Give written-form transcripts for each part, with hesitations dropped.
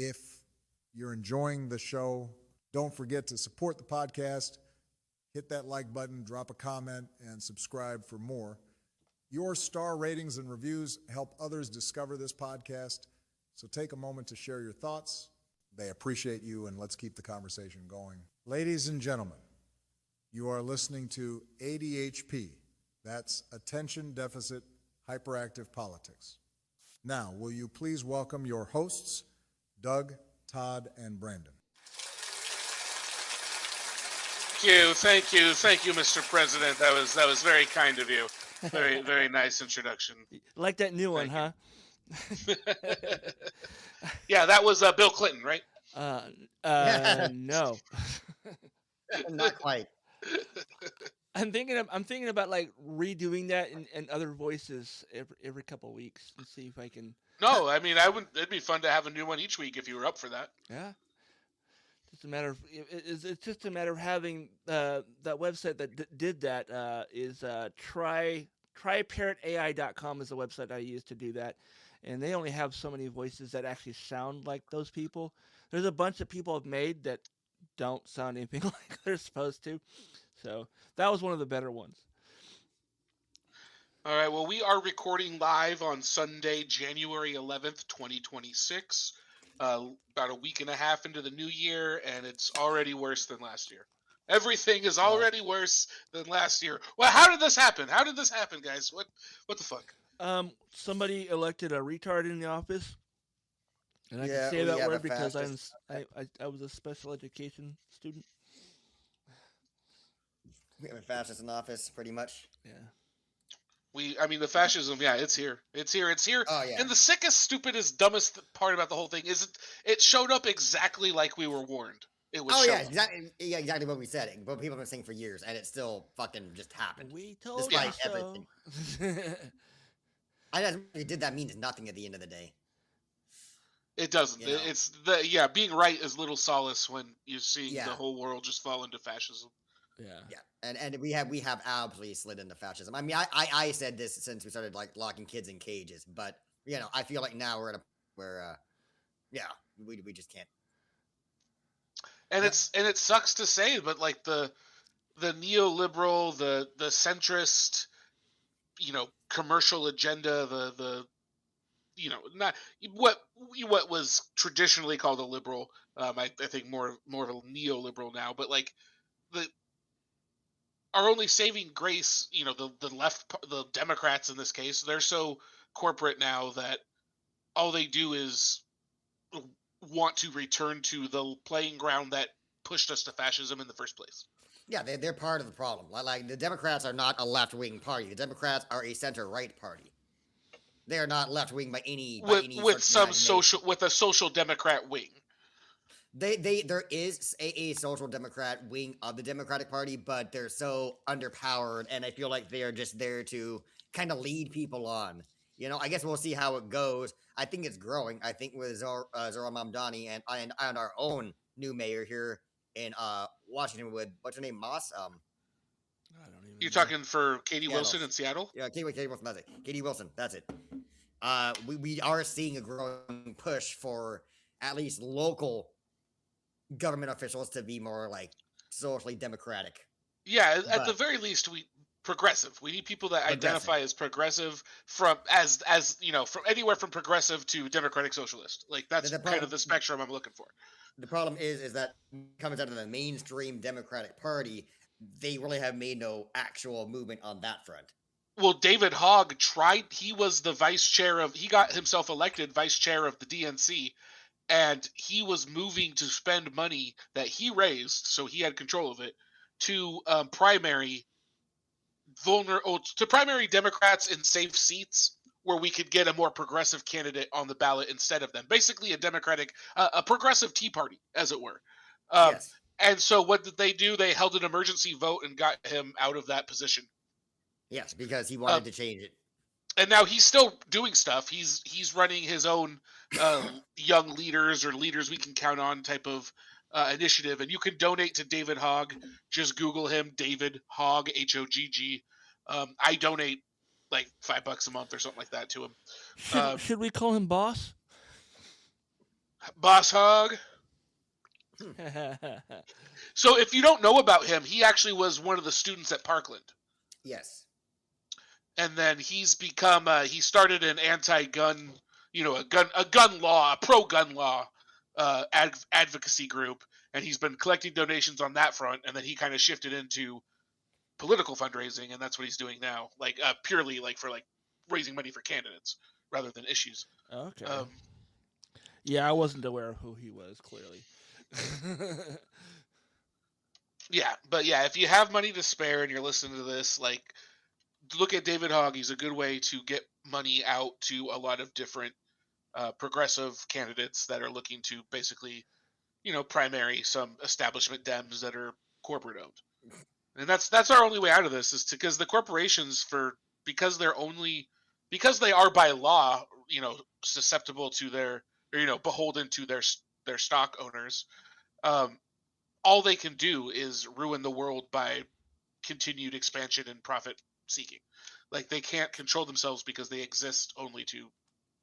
If you're enjoying the show, don't forget to support the podcast. Hit that like button, drop a comment, and subscribe for more. Your star ratings and reviews help others discover this podcast, so take a moment to share your thoughts. They appreciate you, and let's keep the conversation going. Ladies and gentlemen, you are listening to ADHP. That's Attention Deficit Hyperactive Politics. Now, will you please welcome your hosts, Doug, Todd, and Brandon. Thank you, Mr. President. That was very kind of you. Very, very nice introduction. Like that new one, huh? Yeah, that was Bill Clinton, right? No. Not quite. I'm thinking about like redoing that in other voices every couple of weeks to see if I can. No, I mean, it'd be fun to have a new one each week if you were up for that. Yeah. Just a matter of it's just a matter of having that website that did that is tryparrotai.com is the website I use to do that, and they only have so many voices that actually sound like those people. There's a bunch of people have made that don't sound anything like they're supposed to, so that was one of the better ones. All right, well, we are recording live on Sunday, January 11th, 2026. About a week and a half into the new year, and it's already worse than last year. Everything is already worse than last year. Well, how did this happen? How did this happen, guys? What the fuck? Somebody elected a retard in the office, and I can say that word because I was a special education student. We have a fascist in office, pretty much. Yeah. The fascism, yeah, it's here. It's here. Oh, yeah. And the sickest, stupidest, dumbest part about the whole thing is it showed up exactly like we were warned. It was. Exactly what we said. But people have been saying for years, and it still fucking just happened. We told you so. Everything. I just it did that means nothing at the end of the day. It doesn't. You know? It's being right is little solace when you're seeing the whole world just fall into fascism. Yeah. And we have absolutely slid into fascism. I mean, I said this since we started like locking kids in cages, but I feel like now we're at a where we just can't. And it sucks to say, but like the neoliberal, the centrist, commercial agenda, the not what was traditionally called a liberal. I think more of a neoliberal now, but like our only saving grace, the left, the Democrats in this case, they're so corporate now that all they do is want to return to the playing ground that pushed us to fascism in the first place. Yeah, they're part of the problem. Like the Democrats are not a left-wing party. The Democrats are a center-right party. They are not left-wing by any with a social democrat wing. There is a social democrat wing of the Democratic Party, but they're so underpowered, and I feel like they are just there to kind of lead people on. I guess we'll see how it goes. I think it's growing. I think with Zohran Mamdani and our own new mayor here in Washington with what's her name, Moss. I don't even. You're talking for Katie Wilson in Seattle? Yeah, Katie Wilson. That's it. Katie Wilson. That's it. We are seeing a growing push for at least local government officials to be more like socially democratic. Yeah, at the very least, progressive. We need people that identify as progressive from anywhere from progressive to democratic socialist. Like that's kind of the spectrum I'm looking for. The problem is that comes out of the mainstream Democratic Party, they really have made no actual movement on that front. Well, David Hogg tried. He was the he got himself elected vice chair of the DNC. And he was moving to spend money that he raised, so he had control of it, to primary Democrats in safe seats where we could get a more progressive candidate on the ballot instead of them. Basically, a progressive Tea Party, as it were. Yes. And so what did they do? They held an emergency vote and got him out of that position. Yes, because he wanted to change it. And now he's still doing stuff. He's running his own young leaders or leaders we can count on type of initiative. And you can donate to David Hogg. Just Google him, David Hogg, Hogg. I donate like $5 a month or something like that to him. Should we call him boss? Boss Hog. So if you don't know about him, he actually was one of the students at Parkland. Yes. And then he's become he started an anti-gun, a pro-gun law advocacy group, and he's been collecting donations on that front, and then he kind of shifted into political fundraising, and that's what he's doing now, like purely like for like raising money for candidates rather than issues. Okay. Yeah, I wasn't aware of who he was, clearly. Yeah, but yeah, if you have money to spare and you're listening to this, like, look at David Hogg. He's a good way to get money out to a lot of different progressive candidates that are looking to basically, primary some establishment Dems that are corporate owned. And that's our only way out of this, is because the corporations, because they are by law, susceptible to beholden to their stock owners. All they can do is ruin the world by continued expansion and profit seeking. Like, they can't control themselves because they exist only to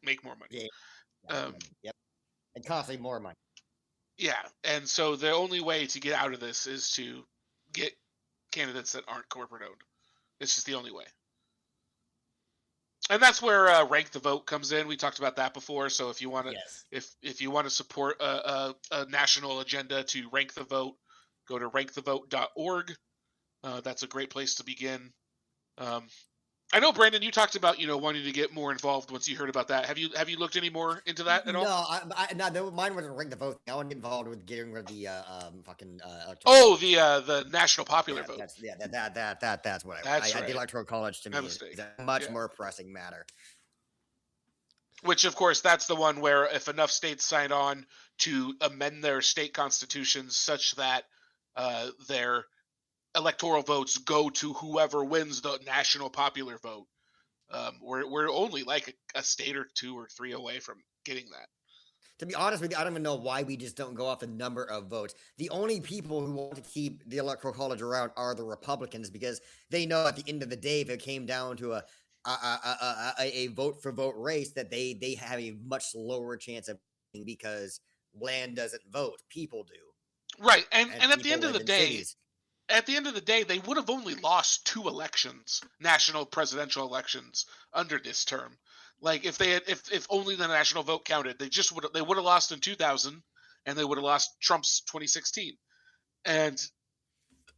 make more money. Yeah. Yep. And costing more money. Yeah, and so the only way to get out of this is to get candidates that aren't corporate owned. It's just the only way. And that's where Rank the Vote comes in. We talked about that before. So if you want to, if you want to support a national agenda to rank the vote, go to rankthevote.org. That's a great place to begin. I know, Brandon, you talked about wanting to get more involved once you heard about that. Have you looked any more into that at all? No, mine wasn't rank the vote. I wasn't involved with getting rid of the fucking. The national popular vote. That's what That's right. The electoral college to me is a much more pressing matter. Which, of course, that's the one where if enough states sign on to amend their state constitutions such that their electoral votes go to whoever wins the national popular vote, we're only like a state or two or three away from getting that. To be honest with you, I don't even know why we just don't go off the number of votes. The only people who want to keep the electoral college around are the Republicans, because they know at the end of the day, if it came down to a vote for vote race, that they have a much lower chance of winning, because land doesn't vote, people do. Right, and at the end of the day, they would have only lost 2 elections, national presidential elections, under this term. Like, if only the national vote counted, they would have lost in 2000, and they would have lost Trump's 2016. And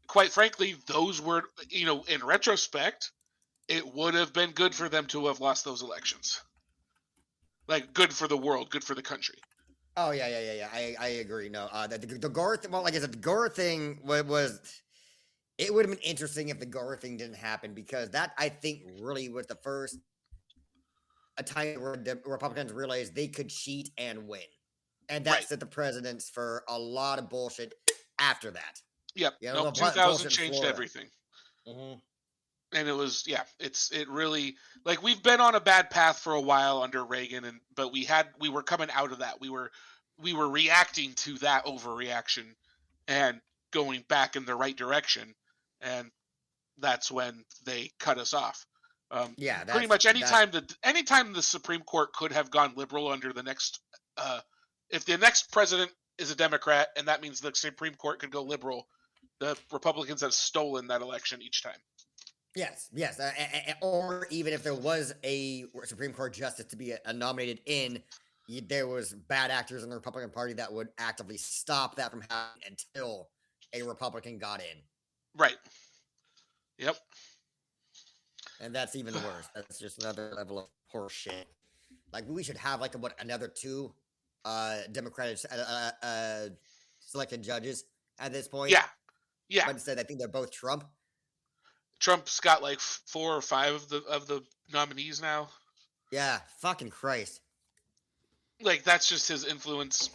quite frankly, those were, in retrospect, it would have been good for them to have lost those elections. Like, good for the world, good for the country. Oh yeah. I agree. No, the Gore thing. Well, like I said, the Gore thing was. It would have been interesting if the Gore thing didn't happen, because that, I think, really was the first time where the Republicans realized they could cheat and win, and that set the precedence for a lot of bullshit after that. Yep. 2000 changed everything. Mm-hmm. And it was, it really, like, we've been on a bad path for a while under Reagan, but we were coming out of that. We were reacting to that overreaction and going back in the right direction. And that's when they cut us off. Pretty much anytime the Supreme Court could have gone liberal under the next, if the next president is a Democrat, and that means the Supreme Court could go liberal, the Republicans have stolen that election each time. Yes. Or even if there was a Supreme Court justice to be nominated in, there was bad actors in the Republican Party that would actively stop that from happening until a Republican got in. Right. Yep. And that's even worse. That's just another level of horse shit. Like, we should have another 2 Democratic selected judges at this point. Yeah. But instead, I think they're both Trump. Trump's got like 4 or 5 of the nominees now. Yeah, fucking Christ. Like, that's just his influence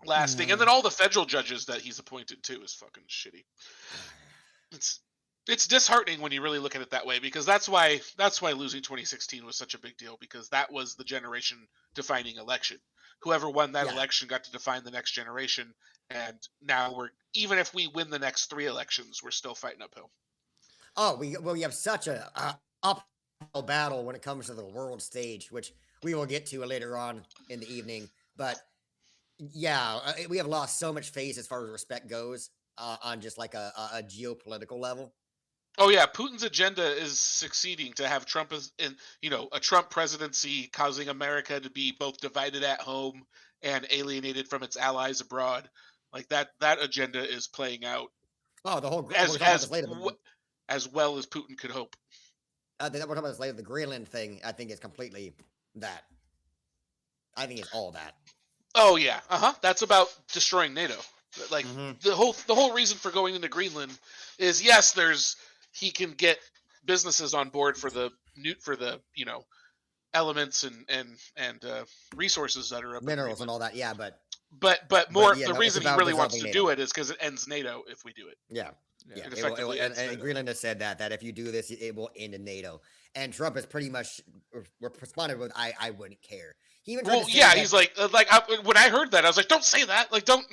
lasting. And then all the federal judges that he's appointed too is fucking shitty. It's disheartening when you really look at it that way, because that's why losing 2016 was such a big deal, because that was the generation defining election. Whoever won that election got to define the next generation, and now even if we win the next 3 elections, we're still fighting uphill. Oh, we have such a uphill battle when it comes to the world stage, which we will get to later on in the evening. But Yeah, we have lost so much face as far as respect goes on just like a geopolitical level. Oh yeah, Putin's agenda is succeeding to have Trump as in a Trump presidency causing America to be both divided at home and alienated from its allies abroad. Like that agenda is playing out Oh, the whole we're as talking about this later. as well as Putin could hope. We're talking about this later. The Greenland thing, I think, is completely that. I think it's all that. Oh yeah, That's about destroying NATO. Like Mhm. the whole reason for going into Greenland is yes, he can get businesses on board for the elements and resources that are up in Minerals Greenland. and all that, yeah, but more yeah, the no, it's reason he about really wants dissolving to do NATO. it is because it ends NATO if we do it. Yeah. Yeah. It effectively ends and NATO. Greenland has said that if you do this, it will end in NATO. And Trump has pretty much responded with, "I wouldn't care." He even tried Well, to say yeah, that, he's like when I heard that, I was like, don't say that. Like, don't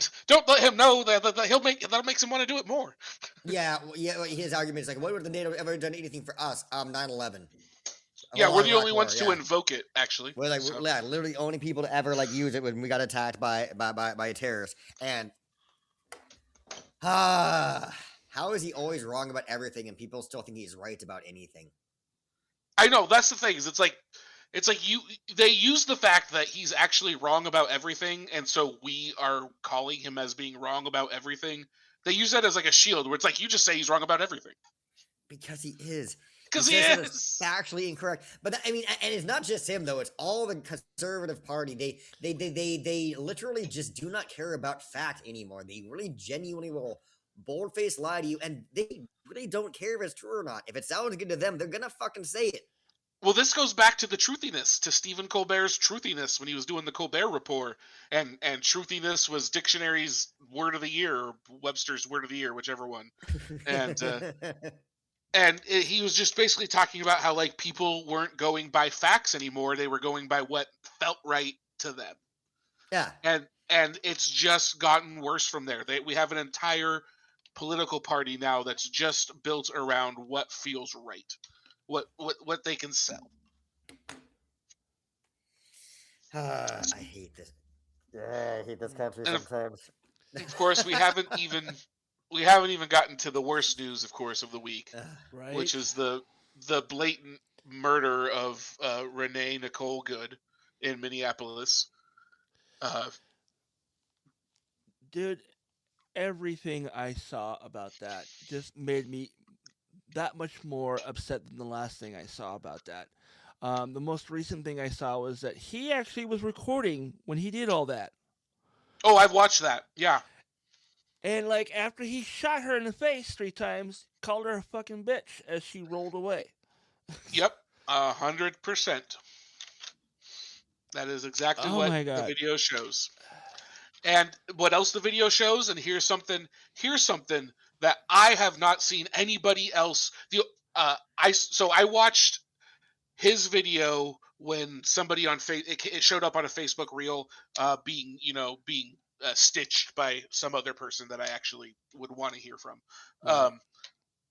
let him know that that makes him want to do it more. yeah, his argument is like, "What would the NATO ever done anything for us?" 9/11. Yeah, we're the Iraq only War, ones to yeah. invoke it, actually. We're like, So- yeah, literally the only people to ever like use it when we got attacked by a terrorist. And how is he always wrong about everything and people still think he's right about anything? I know that's the thing. Is it's like they use the fact that he's actually wrong about everything, and so we are calling him as being wrong about everything. They use that as like a shield, where it's like you just say he's wrong about everything Because he is. because he says that it's is. factually incorrect. But I mean, and it's not just him though. It's all the conservative party. They literally just do not care about fact anymore. They really genuinely will bold-faced lie to you, and they really don't care if it's true or not. If it sounds good to them, they're gonna fucking say it. Well, this goes back to the truthiness, to Stephen Colbert's truthiness when he was doing the Colbert Report, and truthiness was dictionary's word of the year, or Webster's word of the year, whichever one, and. He was just basically talking about how like people weren't going by facts anymore; they were going by what felt right to them. Yeah, and it's just gotten worse from there. We have an entire political party now that's just built around what feels right, what they can sell. I hate this. I hate this country And sometimes. Of course, we haven't even gotten to the worst news, of course, of the week, Right. which is the blatant murder of Renee Good in Minneapolis. Dude, everything I saw about that just made me that much more upset than the last thing I saw about that. The most recent thing I saw was that he actually was recording when he did all that. Oh, I've watched that. Yeah. And like after he shot her in the face 3 times, called her a fucking bitch as she rolled away. Yep. 100%. That is exactly Oh what my the God. video shows. And what else the video shows? And here's something that I have not seen anybody else. I watched his video when somebody on it showed up on a Facebook reel, being stitched by some other person that I actually would want to hear from. Right.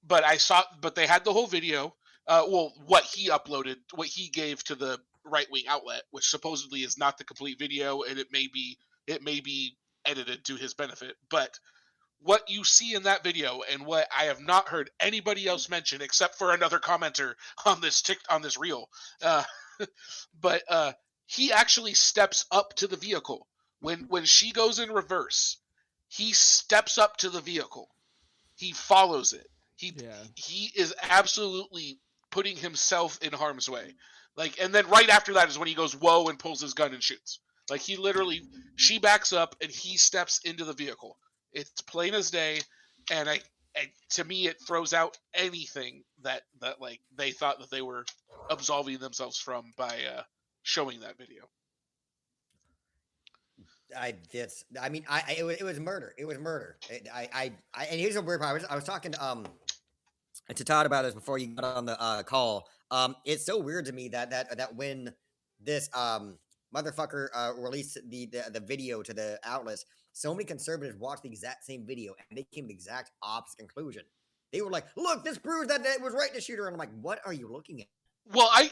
But they had the whole video. What he uploaded, what he gave to the right wing outlet, which supposedly is not the complete video, and it may be edited to his benefit. But what you see in that video, and what I have not heard anybody else mention, except for another commenter on this reel, but he actually steps up to the vehicle when she goes in reverse. He steps up to the vehicle. He follows it. He is absolutely putting himself in harm's way. Like, and then right after that is when he goes whoa and pulls his gun and shoots. Like she backs up and he steps into the vehicle. It's plain as day, and to me it throws out anything that like they thought that they were absolving themselves from by showing that video. It was murder. It was murder. And here's a weird part. I was talking to Todd about this before you got on the call. It's so weird to me that when this motherfucker released the video to the outlets, so many conservatives watched the exact same video and they came to the exact opposite conclusion. They were like, "Look, this proves that it was right to shoot her." And I'm like, "What are you looking at?" Well, I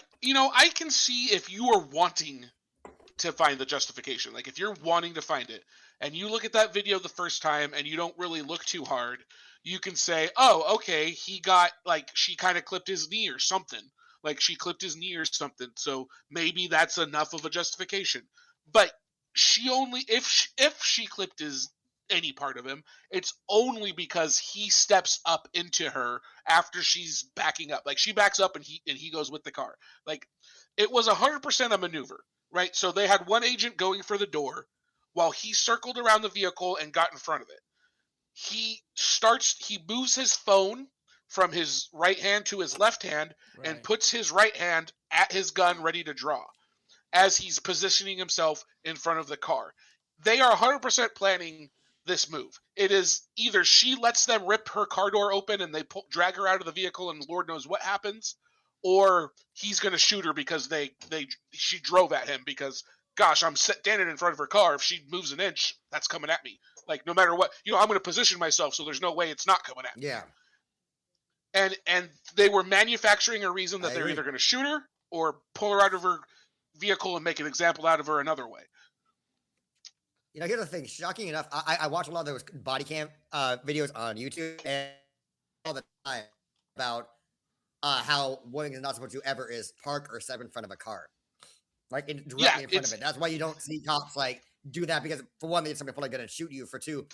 can see if you are wanting to find the justification. Like if you're wanting to find it and you look at that video the first time and you don't really look too hard, you can say, oh, okay, he got like, she kind of clipped his knee or something. Like she clipped his knee or something. So maybe that's enough of a justification. But she only, if she clipped any part of him, it's only because he steps up into her after she's backing up. Like she backs up and he goes with the car. Like it was 100% a maneuver, right? So they had one agent going for the door while he circled around the vehicle and got in front of it. He moves his phone from his right hand to his left hand and Right. puts his right hand at his gun ready to draw as he's positioning himself in front of the car. They are 100% planning this move. It is either she lets them rip her car door open and they drag her out of the vehicle and Lord knows what happens, or he's going to shoot her because she drove at him because, gosh, I'm standing in front of her car. If she moves an inch, that's coming at me. Like no matter what, I'm going to position myself so there's no way it's not coming at me. Yeah. And they were manufacturing a reason that I they're agree. either going to shoot her or pull her out of her vehicle and make an example out of her another way. Here's the thing. Shocking enough, I watch a lot of those body cam videos on YouTube and all the time about how one thing is not supposed to ever is park or step in front of a car, like directly in front of it. That's why you don't see cops like do that, because for one, somebody's probably going to shoot you. For two,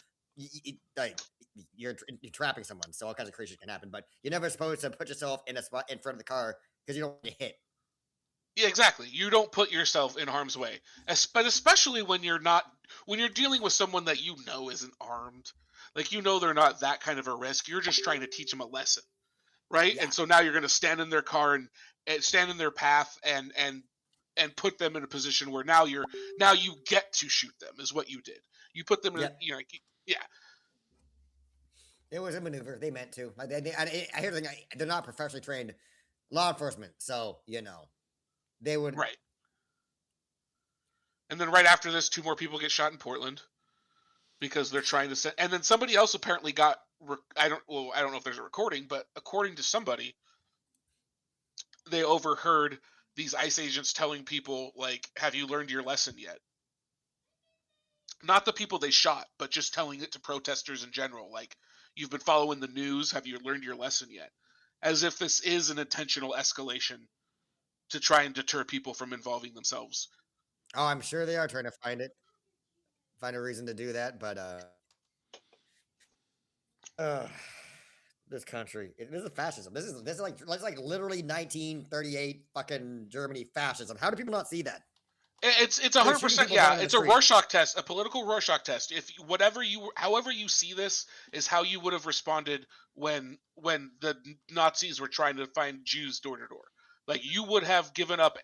you're trapping someone, so all kinds of crazy can happen. But you're never supposed to put yourself in a spot in front of the car because you don't want to hit. Yeah, exactly. You don't put yourself in harm's way, but especially when you're dealing with someone that isn't armed. Like they're not that kind of a risk. You're just trying to teach them a lesson, right? Yeah. And so now you're going to stand in their car and stand in their path and put them in a position where now you get to shoot them is what you did. You put them in, yeah. It was a maneuver. They meant to. I hear the thing. They're not professionally trained law enforcement, so they would. Right. And then right after this, 2 more people get shot in Portland because they're trying to send. And then somebody else apparently got. I don't know if there's a recording, but according to somebody, they overheard these ICE agents telling people like, "Have you learned your lesson yet?" Not the people they shot, but just telling it to protesters in general. Like, you've been following the news. Have you learned your lesson yet? As if this is an intentional escalation to try and deter people from involving themselves. Oh, I'm sure they are trying to find a reason to do that, but this country, this is fascism. This is like literally 1938 fucking Germany fascism. How do people not see that? It's 100%. Yeah, it's a Rorschach test, a political Rorschach test. If however you see this is how you would have responded when the Nazis were trying to find Jews door to door. Like you would have given up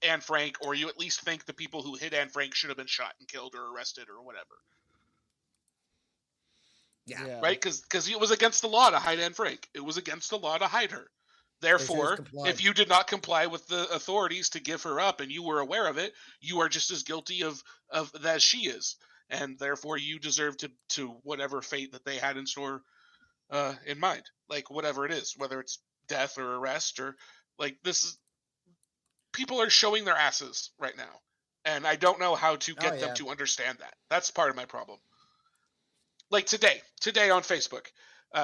Anne Frank, or you at least think the people who hit Anne Frank should have been shot and killed or arrested or whatever. Yeah. Right? Because it was against the law to hide Anne Frank. It was against the law to hide her. Therefore, if you did not comply with the authorities to give her up and you were aware of it, you are just as guilty of as she is. And therefore, you deserve to whatever fate that they had in store in mind. Like, whatever it is, whether it's death or arrest or, like, this is... People are showing their asses right now. And I don't know how to get them to understand that. That's part of my problem. Like, today on Facebook,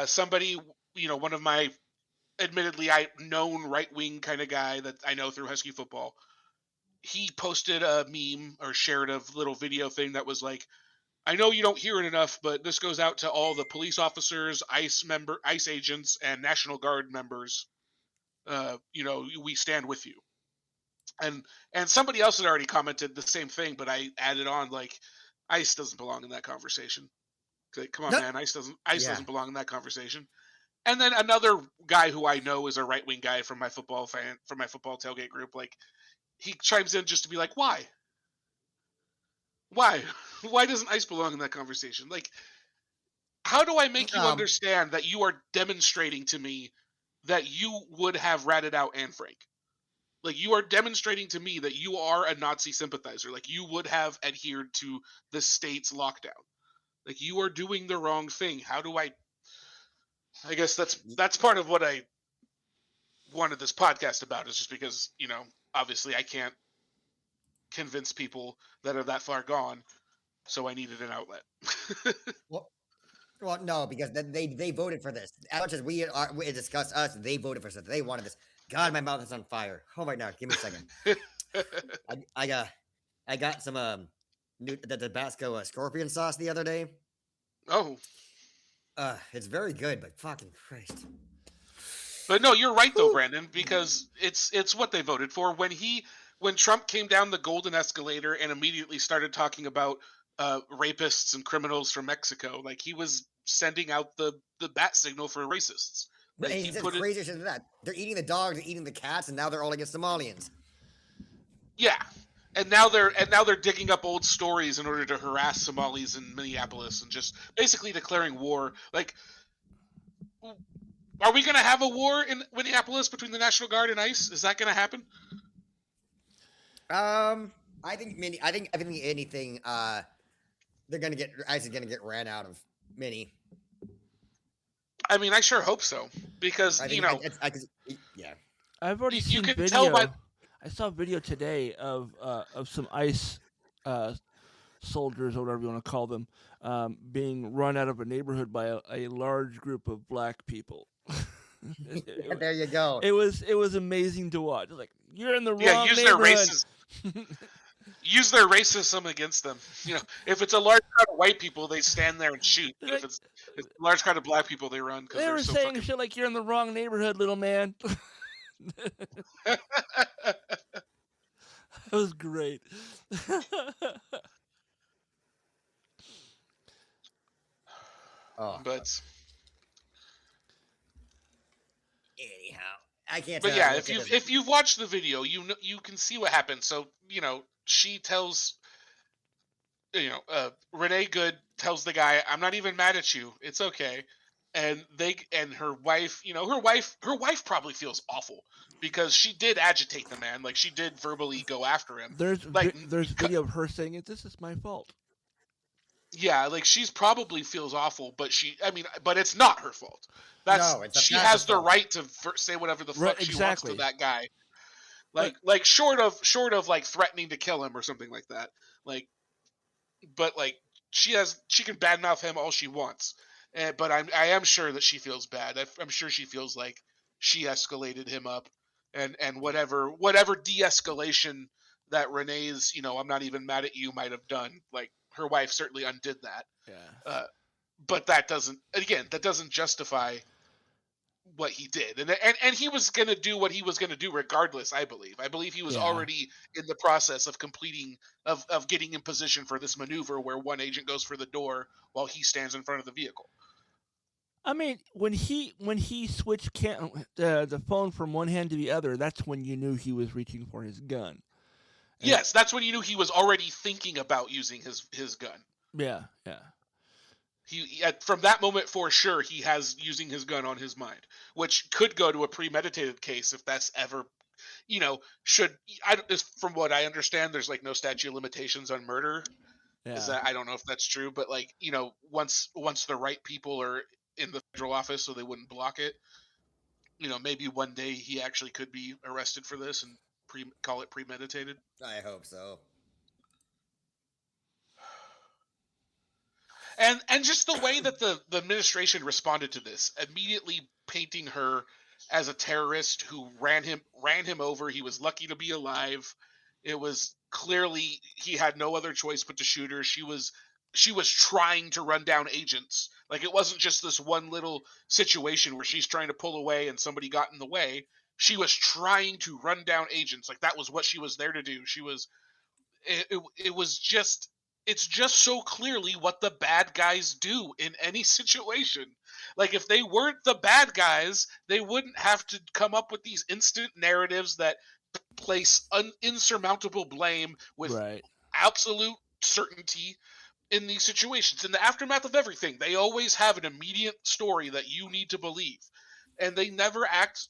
somebody, one of my... admittedly, known right-wing kind of guy that I know through Husky football, he posted a meme or shared a little video thing that was like, I know you don't hear it enough, but this goes out to all the police officers, ICE agents, and National Guard members. We stand with you. And somebody else had already commented the same thing, but I added on, like, ICE doesn't belong in that conversation. Like, come on, man, ICE doesn't belong in that conversation. And then another guy who I know is a right-wing guy from my football tailgate group, like, he chimes in just to be like, why? Why? Why doesn't ICE belong in that conversation? Like, how do I make you understand that you are demonstrating to me that you would have ratted out Anne Frank? Like, you are demonstrating to me that you are a Nazi sympathizer. Like, you would have adhered to the state's lockdown. Like, you are doing the wrong thing. How do I guess that's part of what I wanted this podcast about, is just because, obviously I can't convince people that are that far gone. So I needed an outlet. Well, no, because they voted for this. As much as we discussed us, they voted for this. They wanted this. God, my mouth is on fire. Oh my God, give me a second. I got some the Tabasco scorpion sauce the other day. Oh, It's very good, but fucking Christ. but no, you're right though, Brandon, because it's what they voted for. When Trump came down the golden escalator and immediately started talking about rapists and criminals from Mexico, like he was sending out the bat signal for racists. Like And he says crazier shit than that. They're eating the dogs, they're eating the cats, and now they're all against Somalians. Yeah. And now they're digging up old stories in order to harass Somalis in Minneapolis and just basically declaring war. Like, are we going to have a war in Minneapolis between the National Guard and ICE? Is that going to happen? I think anything. They're gonna get ICE is gonna get ran out of Minnie. I mean, I sure hope so because yeah. I've already seen can video. tell by- I saw a video today of some ICE soldiers, or whatever you want to call them, being run out of a neighborhood by a large group of black people. There you go. It was amazing to watch. Like, you're in the wrong use neighborhood. Use their racism against them. If it's a large crowd of white people, they stand there and shoot. If it's a large crowd of black people, they run. They were so saying fucking... shit like, "You're in the wrong neighborhood, little man." That was great. But anyhow, I can't. But yeah, if you've watched the video, you can see what happened. So she tells, Renee Good tells the guy, "I'm not even mad at you. It's okay." And her wife, her wife probably feels awful because she did agitate the man. Like, she did verbally go after him. There's video of her saying, "This is my fault." Yeah, like, she's probably feels awful, but but it's not her fault. She has the right to say whatever the fuck she wants to that guy. Like short of like threatening to kill him or something like that. But she can badmouth him all she wants. But I am sure that she feels bad. I'm sure she feels like she escalated him up, and whatever de-escalation that Renee's I'm not even mad at you might have done. Like, her wife certainly undid that. Yeah. But that doesn't justify what he did, and he was gonna do what he was gonna do regardless. I believe he was already in the process of getting in position for this maneuver where one agent goes for the door while he stands in front of the vehicle. I mean, when he switched the phone from one hand to the other, that's when you knew he was reaching for his gun. Yes, that's when you knew he was already thinking about using his gun. Yeah. He from that moment for sure he has using his gun on his mind, which could go to a premeditated case if that's ever, from what I understand, there's like no statute of limitations on murder. Yeah. I don't know if that's true, but once the right people are in the federal office, so they wouldn't block it, maybe one day he actually could be arrested for this and call it premeditated. I hope so. And just the way that the administration responded to this, immediately painting her as a terrorist who ran him over. He was lucky to be alive. It was clearly he had no other choice but to shoot her. She was trying to run down agents. Like, it wasn't just this one little situation where she's trying to pull away and somebody got in the way. She was trying to run down agents. Like, that was what she was there to do. It's just so clearly what the bad guys do in any situation. Like, if they weren't the bad guys, they wouldn't have to come up with these instant narratives that place insurmountable blame with absolute certainty in these situations. In the aftermath of everything, they always have an immediate story that you need to believe. And they never act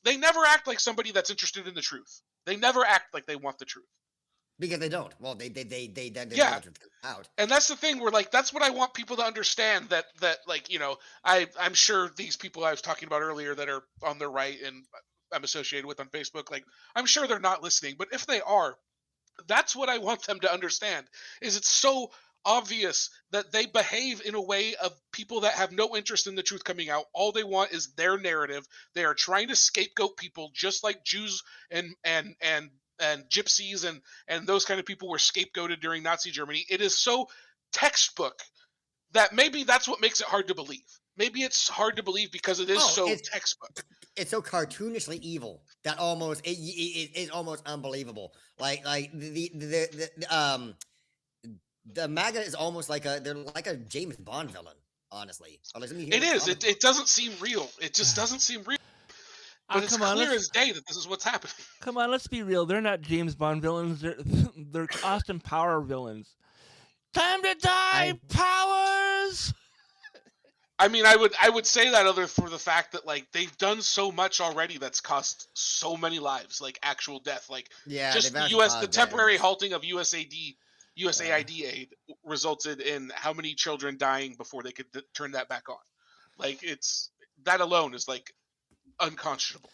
like somebody that's interested in the truth. They never act like they want the truth. Because they don't. Well, they out. And that's the thing where, like, that's what I want people to understand, that like, I'm sure these people I was talking about earlier that are on the right and I'm associated with on Facebook, like, I'm sure they're not listening, but if they are, That's what I want them to understand. Is it's so obvious that they behave in a way of people that have no interest in the truth coming out. All they want is their narrative. They are trying to scapegoat people, just like Jews and gypsies and those kind of people were scapegoated during Nazi Germany. It is so textbook that maybe that's what makes it hard to believe. Maybe it's hard to believe because it is so textbook. It's so cartoonishly evil that almost it's almost unbelievable. Like the MAGA is almost like they're like a James Bond villain. Honestly, it is. It doesn't seem real. It just doesn't seem real. But it's clear as day that this is what's happening. Come on, let's be real. They're not James Bond villains. They're Austin Power villains. Time to die, Powers! I mean, I would say that other for the fact that like they've done so much already that's cost so many lives, like actual death. Like just the temporary halting of USAID aid resulted in how many children dying before they could turn that back on. Like it's that alone is like unconscionable.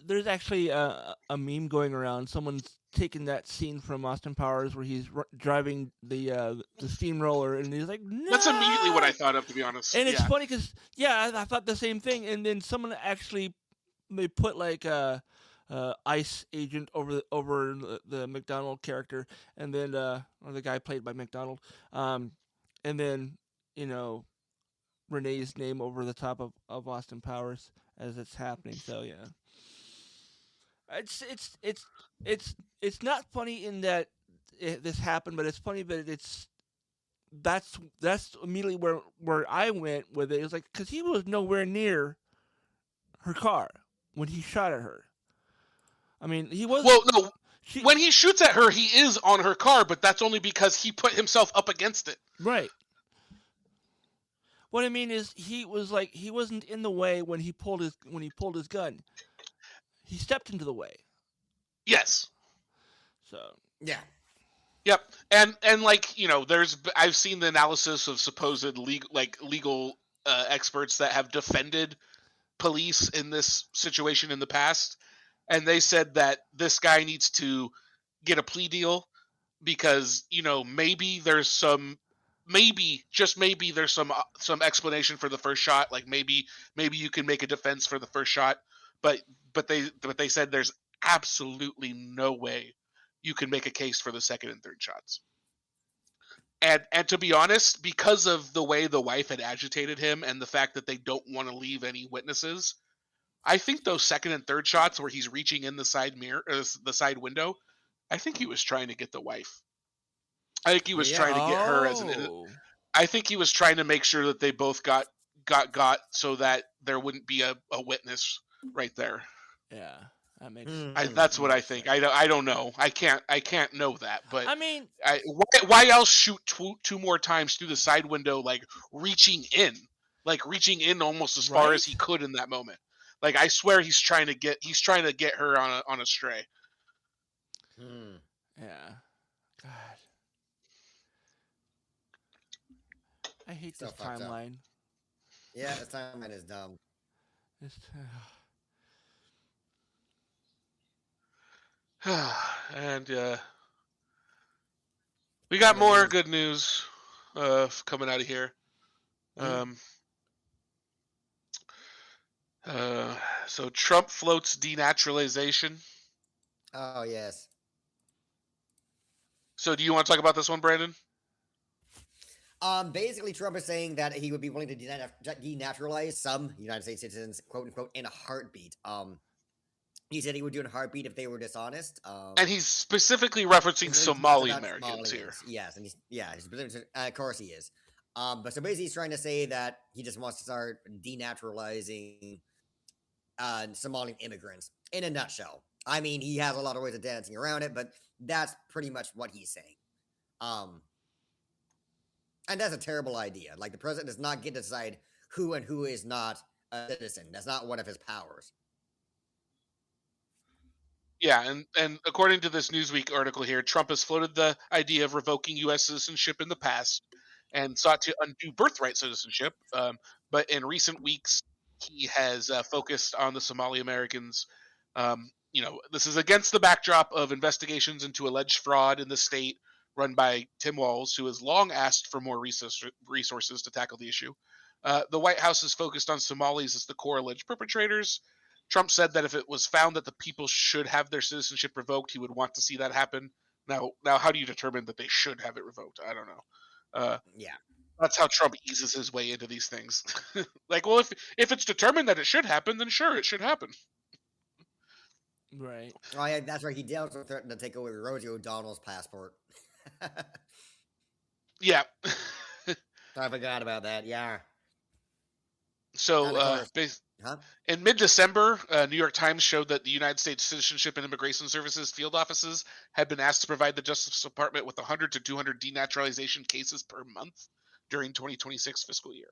There's actually a meme going around. Someone's taken that scene from Austin Powers where he's driving the steamroller, and he's like, "No!" That's immediately what I thought of, to be honest. And it's funny because I thought the same thing. And then someone actually they put like a ICE agent over the McDonald character, and then or the guy played by McDonald, and then Renee's name over the top of Austin Powers as it's happening. So yeah. It's not funny in that this happened, but it's funny that that's immediately where I went with it. It was like because he was nowhere near her car when he shot at her. I mean, he was. Well, no. When he shoots at her, he is on her car, but that's only because he put himself up against it. Right. What I mean is, he wasn't in the way when he pulled his gun. He stepped into the way. Yes. So yeah. Yep. And like I've seen the analysis of supposed legal experts that have defended police in this situation in the past, and they said that this guy needs to get a plea deal because maybe there's some. Maybe, just maybe, there's some explanation for the first shot. Like maybe you can make a defense for the first shot, but they said there's absolutely no way you can make a case for the second and third shots. And to be honest, because of the way the wife had agitated him and the fact that they don't want to leave any witnesses, I think those second and third shots where he's reaching in the side mirror, or the side window, I think he was trying to get the wife. I think he was trying to get her as I think he was trying to make sure that they both got so that there wouldn't be a witness right there. Yeah, that makes. That's what I think. I don't know. I can't know that. But I mean, why else shoot two more times through the side window, like reaching in almost as far as he could in that moment. Like I swear he's trying to get her on a stray. Yeah. God. I hate this timeline. Yeah, this timeline is dumb. And we got more good news coming out of here. So Trump floats denaturalization. Oh yes. So do you want to talk about this one, Brandon? Basically, Trump is saying that he would be willing to denaturalize some United States citizens, quote unquote, in a heartbeat. He said he would do it in a heartbeat if they were dishonest. And he's specifically referencing Somali Americans here. Yes, and of course he is. But so basically, he's trying to say that he just wants to start denaturalizing Somali immigrants in a nutshell. I mean, he has a lot of ways of dancing around it, but that's pretty much what he's saying. And that's a terrible idea. Like, the president does not get to decide who and who is not a citizen. That's not one of his powers. Yeah, and according to this Newsweek article here, Trump has floated the idea of revoking U.S. citizenship in the past and sought to undo birthright citizenship. But in recent weeks, he has focused on the Somali Americans this is against the backdrop of investigations into alleged fraud in the state run by Tim Walz, who has long asked for more resources to tackle the issue. The White House is focused on Somalis as the core alleged perpetrators. Trump said that if it was found that the people should have their citizenship revoked, he would want to see that happen. Now, how do you determine that they should have it revoked? I don't know. Yeah. That's how Trump eases his way into these things. Like, well, if it's determined that it should happen, then sure, it should happen. Right. Oh, yeah, that's right. He dealt with threatening to take away Rosie O'Donnell's passport. Yeah. I forgot about that. Yeah. So, Huh? in mid-December, New York Times showed that the United States Citizenship and Immigration Services field offices had been asked to provide the Justice Department with 100 to 200 denaturalization cases per month during 2026 fiscal year.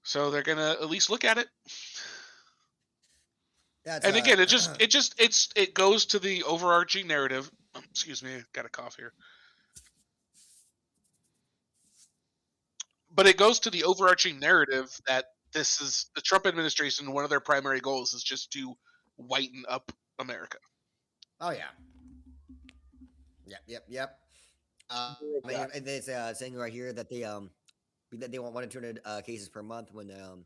So they're gonna at least look at it. That's, And again, it goes to the overarching narrative. Excuse me, I got a cough here. But it goes to the overarching narrative that this is the Trump administration. One of their primary goals is just to whiten up America. Oh yeah. Yep. It's saying right here that they want 1 to 200 cases per month when the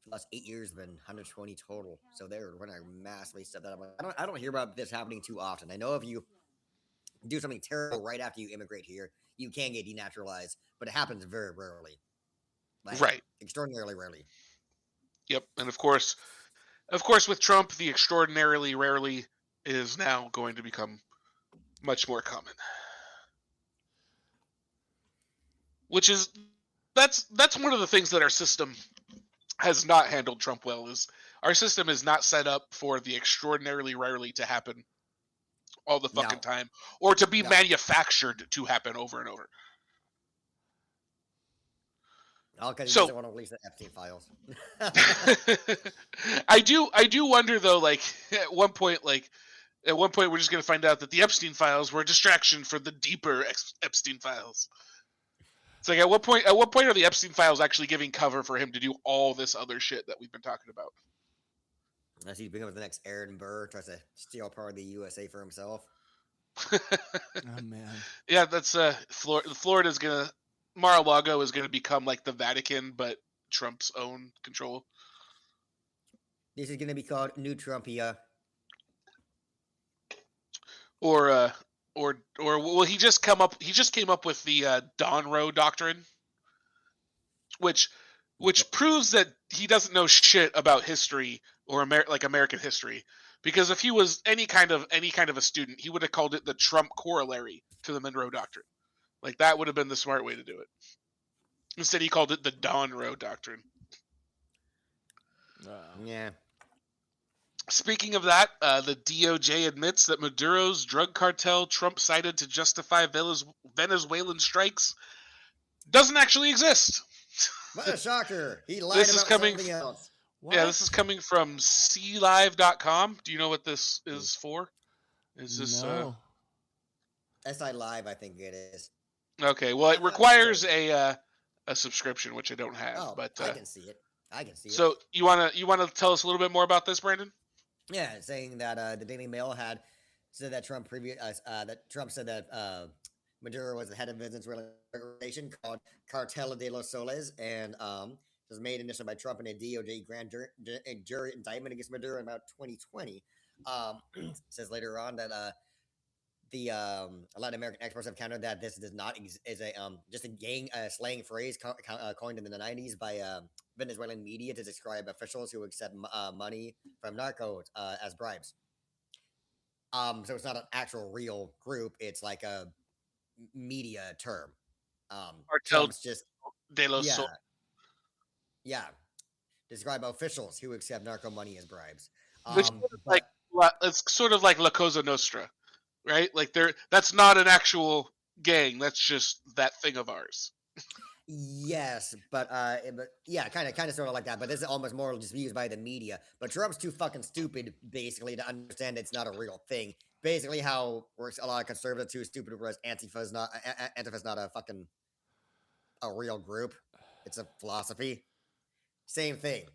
last 8 years have been 120 total. So they're going to massively step that up. I don't hear about this happening too often. I know if you do something terrible right after you immigrate here, you can get denaturalized, but it happens very rarely. Right. Extraordinarily rarely. Yep. And of course, with Trump, the extraordinarily rarely is now going to become much more common. Which is that's one of the things that our system has not handled Trump well. Is our system is not set up for the extraordinarily rarely to happen all the fucking time, or to be manufactured to happen over and over. Okay, so, doesn't want to release the Epstein files. I do wonder though, like at one point we're just gonna find out that the Epstein files were a distraction for the deeper Epstein files. It's like at what point are the Epstein files actually giving cover for him to do all this other shit that we've been talking about? Unless he becomes the next Aaron Burr, tries to steal part of the USA for himself. Oh man. Yeah, that's Florida's gonna Mar-a-Lago is gonna become like the Vatican, but Trump's own control. This is gonna be called New Trumpia. Or well, he just came up with the Donroe Doctrine, which proves that he doesn't know shit about history or American history. Because if he was any kind of a student, he would have called it the Trump corollary to the Monroe Doctrine. Like that would have been the smart way to do it. Instead, he called it the Donroe Doctrine. Yeah. Speaking of that, the DOJ admits that Maduro's drug cartel Trump cited to justify Venezuelan strikes doesn't actually exist. What a shocker! He lied about something else. What? Yeah, this is coming from CLive.com. Do you know what this is for? Is this no. SI Live? I think it is. Okay, well, it requires a subscription, which I don't have. Oh, but I can see it. So you wanna tell us a little bit more about this, Brandon? Yeah, saying that the Daily Mail had said that Trump said that Maduro was the head of Venezuelan organization called Cartel de los Soles, and was made initially by Trump in a DOJ grand jury indictment against Maduro in about 2020. Says later on that a lot of American experts have countered that this does not is a just a gang slang phrase coined in the 90s by Venezuelan media to describe officials who accept money from narcos as bribes. So it's not an actual real group; it's like a media term. Cartel just de los Soles. Yeah, describe officials who accept narco money as bribes. It's sort of like La Cosa Nostra, right? Like that's not an actual gang. That's just that thing of ours. Yes, but yeah, kind of sort of like that. But this is almost more just used by the media. But Trump's too fucking stupid, basically, to understand it's not a real thing. Basically, how works a lot of conservatives too stupid, whereas Antifa's not a real group. It's a philosophy. Same thing.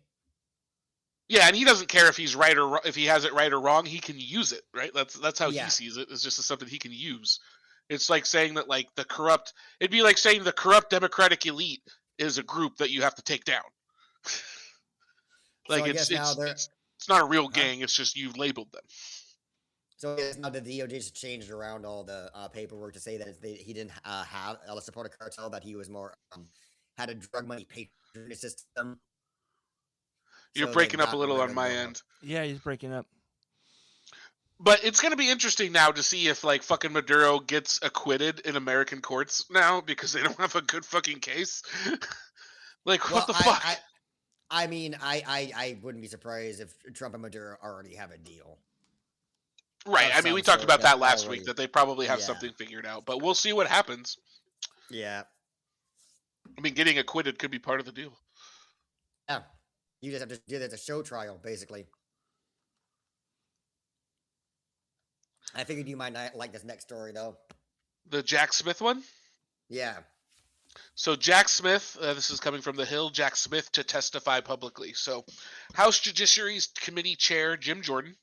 Yeah, and he doesn't care if he's right or if he has it right or wrong. He can use it, right? That's how he Yeah. sees it. It's just something he can use. It's like saying that like the corrupt. It'd be like saying the corrupt Democratic elite is a group that you have to take down. So Like I guess now they're it's not a real huh? gang. It's just you've labeled them. So I guess now the DOJ just changed around all the paperwork to say that he didn't have support a cartel, that he was more had a drug money patronage system. You're So they've breaking up a gotten little rid on of my the end. Yeah, he's breaking up. But it's going to be interesting now to see if like fucking Maduro gets acquitted in American courts now because they don't have a good fucking case. Like well, what the fuck? I mean, I wouldn't be surprised if Trump and Maduro already have a deal. Right. Of I mean, we some talked sort about that last already. week that they probably have Yeah. something figured out, but we'll see what happens. Yeah. I mean, getting acquitted could be part of the deal. Yeah. You just have to do that as a show trial, basically. I figured you might not like this next story, though. The Jack Smith one? Yeah. So Jack Smith, this is coming from The Hill, Jack Smith to testify publicly. So House Judiciary's Committee Chair Jim Jordan,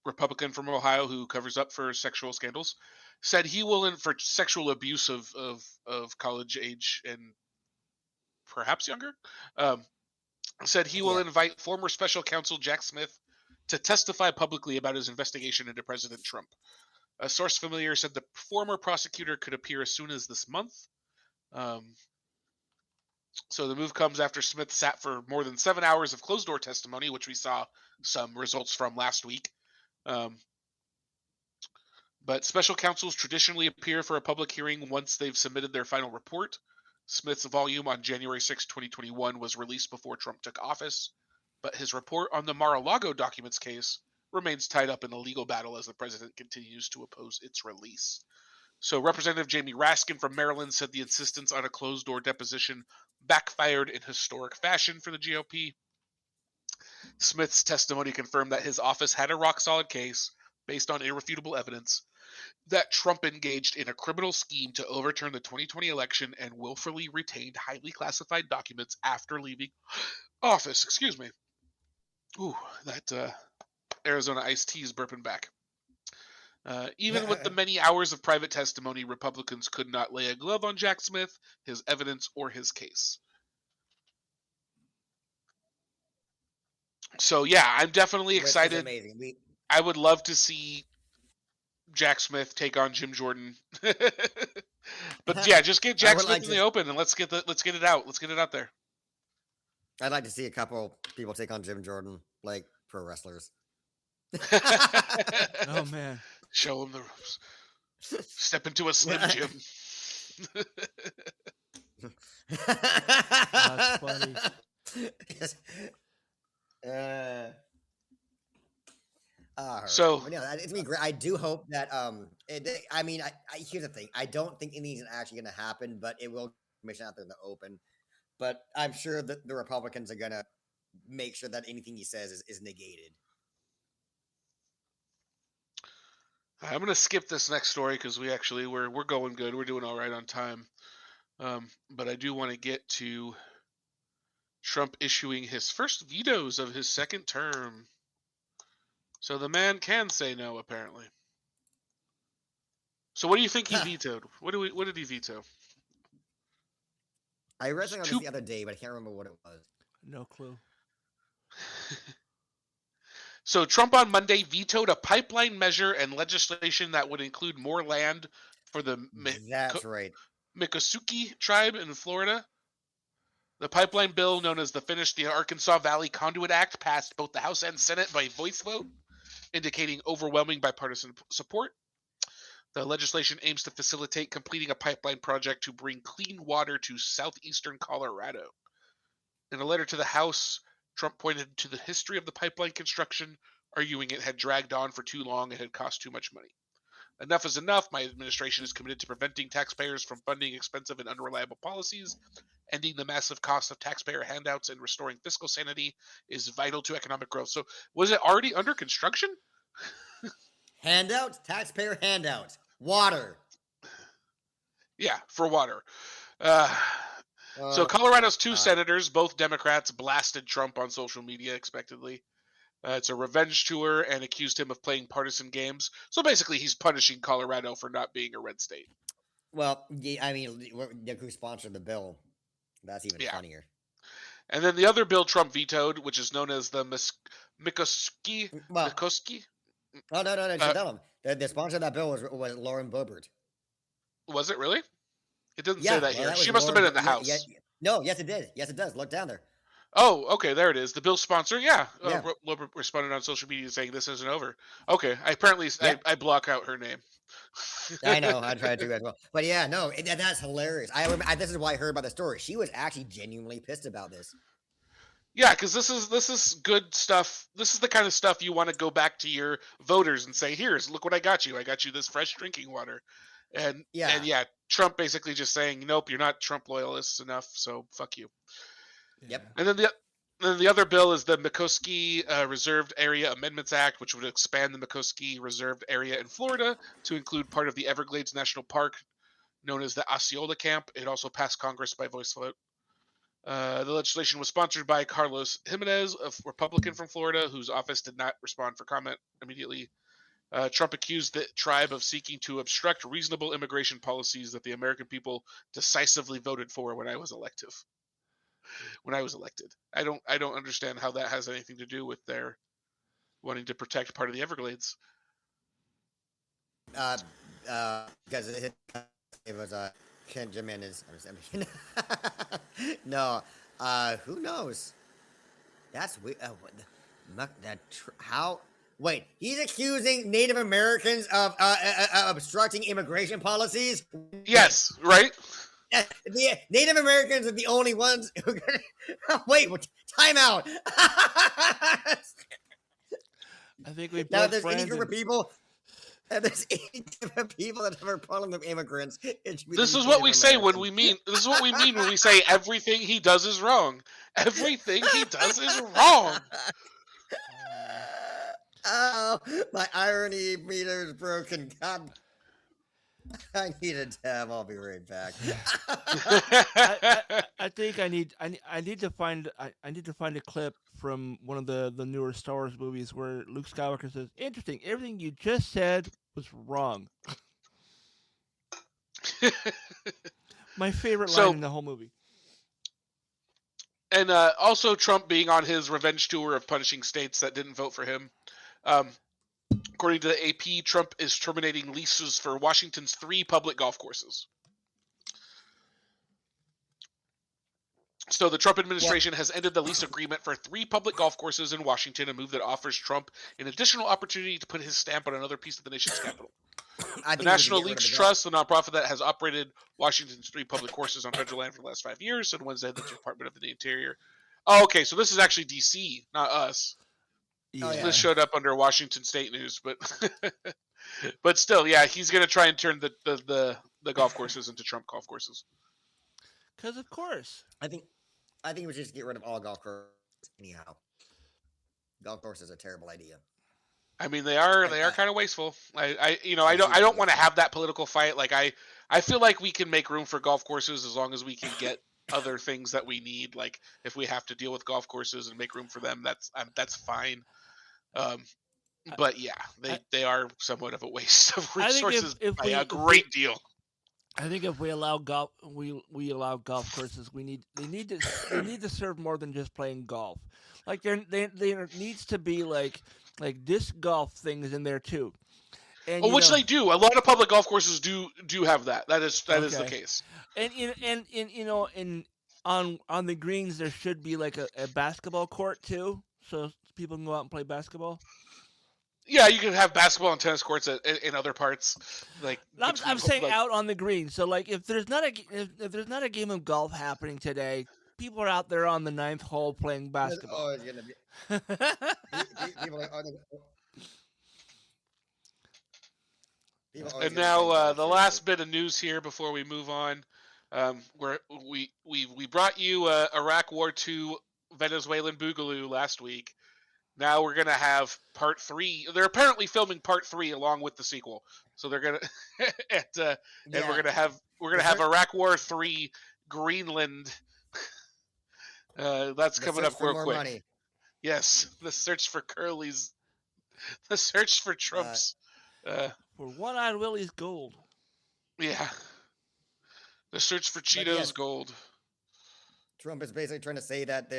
Republican from Ohio who covers up for sexual scandals, said he will, for sexual abuse of college age and perhaps younger, said he will invite former special counsel Jack Smith to testify publicly about his investigation into President Trump. A source familiar said the former prosecutor could appear as soon as this month. So the move comes after Smith sat for more than 7 hours of closed-door testimony, which we saw some results from last week. But special counsels traditionally appear for a public hearing once they've submitted their final report. Smith's volume on January 6, 2021 was released before Trump took office, but his report on the Mar-a-Lago documents case remains tied up in a legal battle as the president continues to oppose its release. So Representative Jamie Raskin from Maryland said the insistence on a closed-door deposition backfired in historic fashion for the GOP. Smith's testimony confirmed that his office had a rock-solid case based on irrefutable evidence that Trump engaged in a criminal scheme to overturn the 2020 election and willfully retained highly classified documents after leaving office. Excuse me. Ooh, that Arizona iced tea is burping back. Even with the many hours of private testimony, Republicans could not lay a glove on Jack Smith, his evidence, or his case. So yeah, I'm definitely excited. Which is amazing. I would love to see Jack Smith take on Jim Jordan. But yeah, just get Jack Smith in the open and let's get it out. Let's get it out there. I'd like to see a couple people take on Jim Jordan, like pro wrestlers. Oh man. Show him the ropes. Step into a Slim Jim. That's funny. So yeah, it's gonna be great. I do hope that I mean, here's the thing. I don't think anything's actually gonna happen, but it will commission out there in the open. But I'm sure that the Republicans are gonna make sure that anything he says is negated. I'm gonna skip this next story because we're going good. We're doing all right on time. But I do want to get to Trump issuing his first vetoes of his second term. So the man can say no, apparently. So what do you think he vetoed? What did he veto? I read something on this the other day, but I can't remember what it was. No clue. So Trump on Monday vetoed a pipeline measure and legislation that would include more land for the Miccosukee tribe in Florida. The pipeline bill, known as the Arkansas Valley Conduit Act, passed both the House and Senate by voice vote, indicating overwhelming bipartisan support. The legislation aims to facilitate completing a pipeline project to bring clean water to southeastern Colorado. In a letter to the House, Trump pointed to the history of the pipeline construction, arguing it had dragged on for too long and had cost too much money. Enough is enough. My administration is committed to preventing taxpayers from funding expensive and unreliable policies. Ending the massive cost of taxpayer handouts and restoring fiscal sanity is vital to economic growth. So was it already under construction? Handouts? Taxpayer handouts. Water. Yeah, for water. So Colorado's two God. senators, both Democrats, blasted Trump on social media expectedly. It's a revenge tour and accused him of playing partisan games. So basically, he's punishing Colorado for not being a red state. Well, yeah, I mean, look who sponsored the bill. That's even Yeah. funnier. And then the other bill Trump vetoed, which is known as the Mikoski. Well, Mikoski? no. Just tell him. The sponsor of that bill was Lauren Boebert. Was it really? It doesn't Yeah, say that well, here. that was She must have Lauren been in the Bo- House. No, yes, it did. Yes, it does. Look down there. Oh, okay, there it is. The bill sponsor, yeah. Yeah. Responded on social media saying this isn't over. Okay, I block out her name. I know. I tried to as well. But yeah, no, that's hilarious. This is why I heard about the story. She was actually genuinely pissed about this. Yeah, because this is good stuff. This is the kind of stuff you want to go back to your voters and say, "Here's, look what I got you. I got you this fresh drinking water." And Trump basically just saying, "Nope, you're not Trump loyalists enough, so fuck you." Yep. And then the other bill is the Mikoski Reserved Area Amendments Act, which would expand the Mikoski Reserved Area in Florida to include part of the Everglades National Park, known as the Osceola Camp. It also passed Congress by voice vote. The legislation was sponsored by Carlos Jimenez, a Republican from Florida, whose office did not respond for comment immediately. Trump accused the tribe of seeking to obstruct reasonable immigration policies that the American people decisively voted for when I was elected. I don't understand how that has anything to do with their wanting to protect part of the Everglades. Because it was Ken Jimenez. No, who knows? That's weird. How? Wait, he's accusing Native Americans of obstructing immigration policies. Yes, right. The Native Americans are the only ones who. Wait, time out. I think we Now, broke there's any group Brandon. of people. There's 8 different people that have a problem with immigrants. This is what we say when we mean. This is what we mean when we say everything he does is wrong. Everything he does is wrong. Oh, my irony meter is broken. God, I need a tab. I'll be right back. I think I need to find a clip from one of the newer Star Wars movies where Luke Skywalker says, "Interesting, everything you just said was wrong." My favorite line in the whole movie. And also Trump being on his revenge tour of punishing states that didn't vote for him. According to the AP, Trump is terminating leases for Washington's 3 public golf courses. So the Trump administration has ended the lease agreement for 3 public golf courses in Washington, a move that offers Trump an additional opportunity to put his stamp on another piece of the nation's capital. The National Leagues Trust, the nonprofit that has operated Washington's 3 public courses on federal land for the last 5 years, said Wednesday the Department of the Interior. Oh, okay, so this is actually D.C., not us. Yeah. This showed up under Washington State News, but still, yeah, he's going to try and turn the golf courses into Trump golf courses. Because of course, I think we should just get rid of all golf courses. Anyhow, golf course is a terrible idea. I mean, they are kind of wasteful. I don't want to have that political fight. Like I feel like we can make room for golf courses as long as we can get other things that we need. Like if we have to deal with golf courses and make room for them, that's fine. But yeah, they are somewhat of a waste of resources by a great deal. I think if we allow golf, we allow golf courses. They need to serve more than just playing golf. Like there needs to be like disc golf things in there too. And which they do. A lot of public golf courses do have that. That is the case. And on the greens there should be like a basketball court too, so people can go out and play basketball. Yeah, you can have basketball and tennis courts in other parts. Like I'm saying out on the green. So like if there's not a game of golf happening today, people are out there on the 9th hole playing basketball. And now the last bit of news here before we move on. We brought you Iraq War II Venezuelan Boogaloo last week. Now we're gonna have part 3. They're apparently filming part 3 along with the sequel. So they're gonna we're gonna have Iraq War 3 Greenland That's The coming search up for real more quick. money. Yes, the search for the search for Uh, Trump's. For One-Eyed Willie's gold. Yeah, the search for but Cheetos yes, gold. Trump is basically trying to say that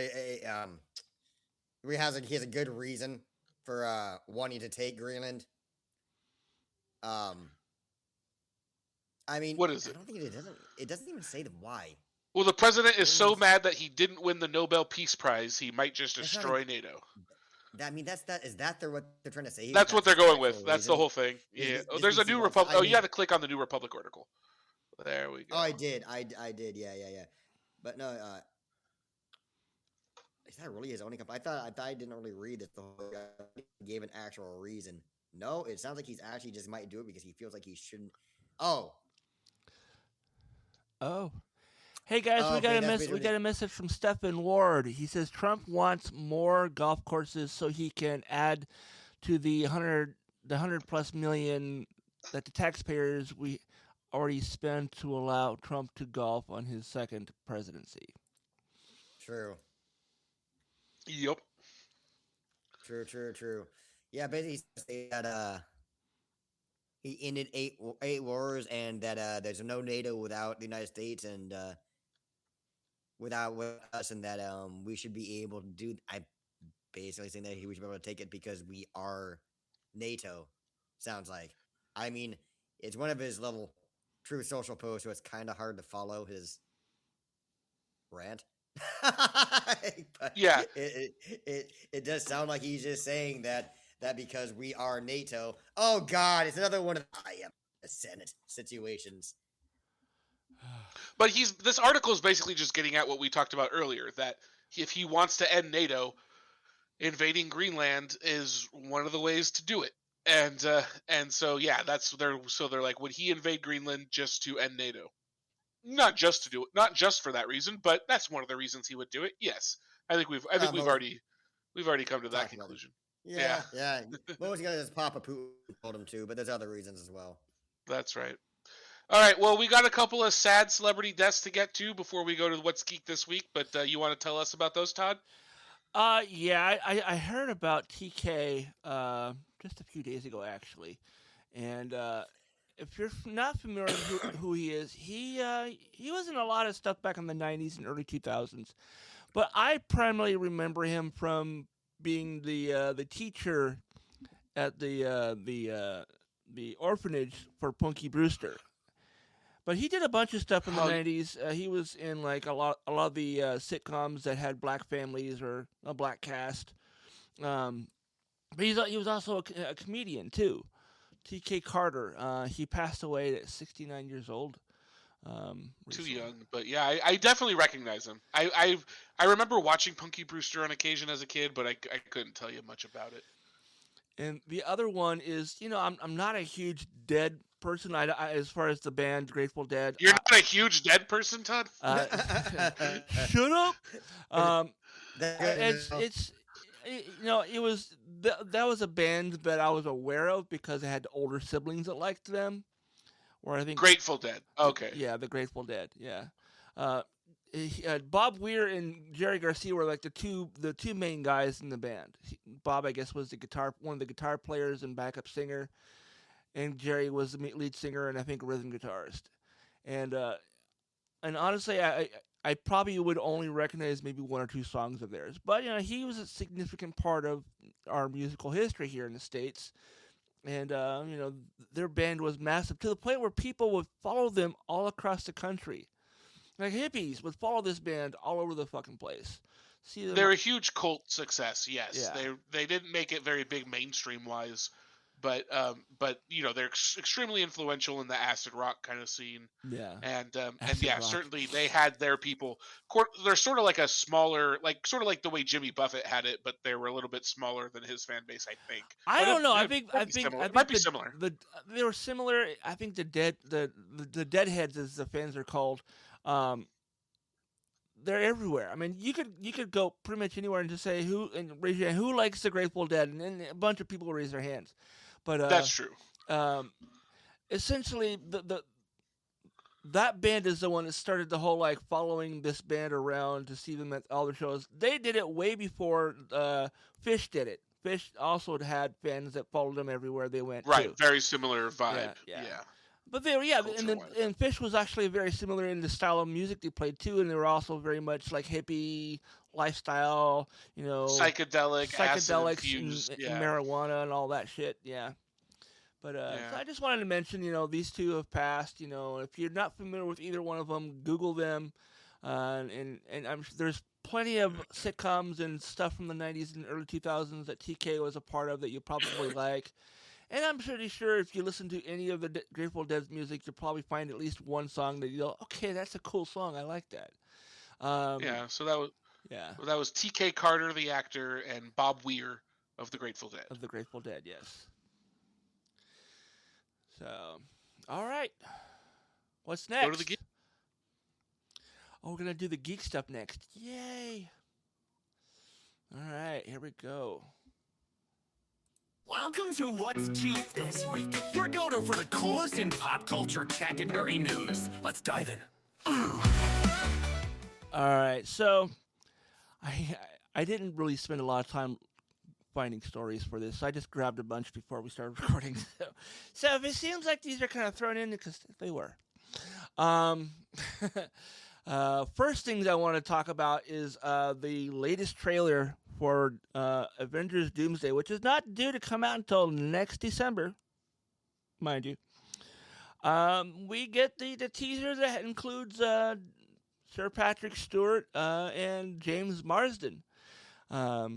he has a good reason for wanting to take Greenland. Um, I mean, What is I it? don't think it doesn't even say the why. Well, the president It is doesn't so even. mad that he didn't win the Nobel Peace Prize, he might just That's not. destroy NATO. I mean, is that what they're trying to say? That's what That's they're his going actual with. That's the reason. whole thing. Yeah. Oh, Is there's a because he New wants. Republic. I Oh, you mean, had to click on the New Republic article. There we go. oh, I did. I did. Yeah. But no. Is that really his only complaint? I thought I didn't really read this. The whole guy gave an actual reason. No, it sounds like he's actually just might do it because he feels like he shouldn't. Oh, Oh. Hey guys, oh, we got okay. a That's we basically. got a message from Stephen Ward. He says Trump wants more golf courses so he can add to the 100 plus million that the taxpayers we already spent to allow Trump to golf on his second presidency. True. Yep. True. Yeah, basically he says that he ended eight wars and that there's no NATO without the United States and without us and that we should be able to do. I basically saying that we should be able to take it because we are NATO. Sounds like. I mean, it's one of his little true social posts, so it's kind of hard to follow his rant. But Yeah. it does sound like he's just saying that because we are NATO. Oh God, it's another one of I am the Senate situations. But this article is basically just getting at what we talked about earlier, that if he wants to end NATO, invading Greenland is one of the ways to do it. And so yeah, they're like, would he invade Greenland just to end NATO? Not just to do it, not just for that reason, but that's one of the reasons he would do it. Yes. I think we've already come to that Talked about it. conclusion. Yeah. Most guys just Papa Putin told him to, but there's other reasons as well. That's right. All right, well, we got a couple of sad celebrity deaths to get to before we go to What's Geek this week, but you want to tell us about those, Todd? Yeah, I heard about TK just a few days ago actually, and if you're not familiar who he is, he was in a lot of stuff back in the '90s and early 2000s, but I primarily remember him from being the teacher at the orphanage for Punky Brewster. But he did a bunch of stuff in the '90s. He was in like a lot of the sitcoms that had black families or a black cast. But he was also a comedian too. T.K. Carter. He passed away at 69 years old. Too young, but yeah, I definitely recognize him. I remember watching Punky Brewster on occasion as a kid, but I couldn't tell you much about it. And the other one is, I'm not a huge Dead person. I as far as the band Grateful Dead. You're not a huge Dead person, Todd? Shut up. It was that was a band that I was aware of because I had older siblings that liked them. Or I think Grateful Dead. Okay. Yeah, the Grateful Dead. Yeah. Bob Weir and Jerry Garcia were like the two main guys in the band. Bob, I guess, was one of the guitar players and backup singer, and Jerry was the lead singer and I think rhythm guitarist. And honestly, I probably would only recognize maybe one or two songs of theirs, but he was a significant part of our musical history here in the States. And their band was massive to the point where people would follow them all across the country. Like hippies would follow this band all over the fucking place. See them. They're a huge cult success. Yes, Yeah. they didn't make it very big mainstream wise, but they're extremely influential in the acid rock kind of scene. Yeah, and Acid yeah, rock. certainly they had their people. They're sort of like a smaller, sort of like the way Jimmy Buffett had it, but they were a little bit smaller than his fan base, I think. I don't know. I think it might be similar. They were similar. I think the Deadheads, as the fans are called, they're everywhere. I mean, you could go pretty much anywhere and just say raise your hand, who likes the Grateful Dead, and then a bunch of people will raise their hands. But that's true. Essentially, that band is the one that started the whole like following this band around to see them at all the shows. They did it way before Fish did it. Fish also had fans that followed them everywhere they went. Right, too. very similar vibe. Yeah. Yeah. But they were, and Culture-wise. Fish was actually very similar in the style of music they played too, and they were also very much like hippie lifestyle, Psychedelics and, yeah. and marijuana and all that shit. Yeah. But so I just wanted to mention, these two have passed. If you're not familiar with either one of them, Google them, and I'm sure there's plenty of sitcoms and stuff from the 90s and early 2000s that TK was a part of that you probably like. And I'm pretty sure if you listen to any of the Grateful Dead's music, you'll probably find at least one song that you go, okay, that's a cool song. I like that. So that was TK Carter, the actor, and Bob Weir of the Grateful Dead. Of the Grateful Dead, yes. So, all right. What's next? Go to the Geek. Oh, we're going to do the Geek stuff next. Yay. All right, here we go. Welcome to What's Geek this week. Your go-to for the coolest in pop culture tech and nerdy news. Let's dive in. All right, so I didn't really spend a lot of time finding stories for this. So I just grabbed a bunch before we started recording. So if it seems like these are kind of thrown in, because they were. First things I want to talk about is the latest trailer for Avengers Doomsday, which is not due to come out until next December, mind you. We get the teaser that includes Sir Patrick Stewart and James Marsden. If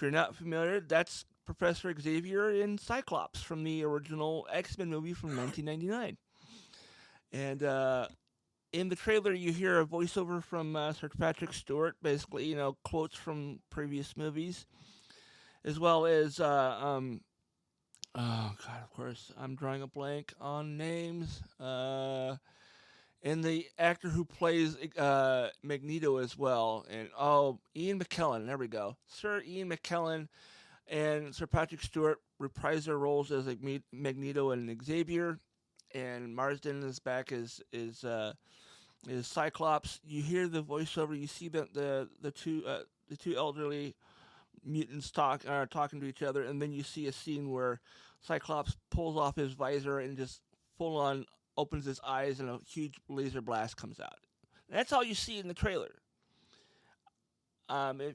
you're not familiar, that's Professor Xavier in Cyclops from the original X-Men movie from 1999. And in the trailer, you hear a voiceover from Sir Patrick Stewart, basically, quotes from previous movies, as well as, oh, God, of course, I'm drawing a blank on names. And the actor who plays Magneto as well. And, Ian McKellen, there we go. Sir Ian McKellen and Sir Patrick Stewart reprise their roles as Magneto and Xavier. And Marsden is back as Cyclops. You hear the voiceover. You see the two elderly mutants talking to each other, and then you see a scene where Cyclops pulls off his visor and just full on opens his eyes, and a huge laser blast comes out. That's all you see in the trailer.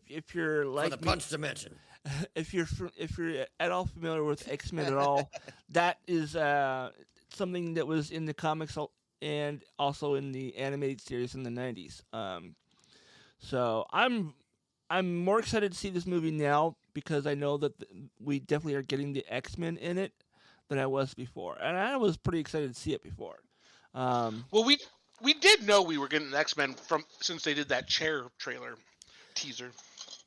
If you're like for the punch dimension, if you're at all familiar with X-Men at all, that is something that was in the comics and also in the animated series in the 90s. So I'm more excited to see this movie now because I know that we definitely are getting the X-Men in it than I was before, and I was pretty excited to see it before. Well, we did know we were getting the X-Men since they did that chair trailer teaser.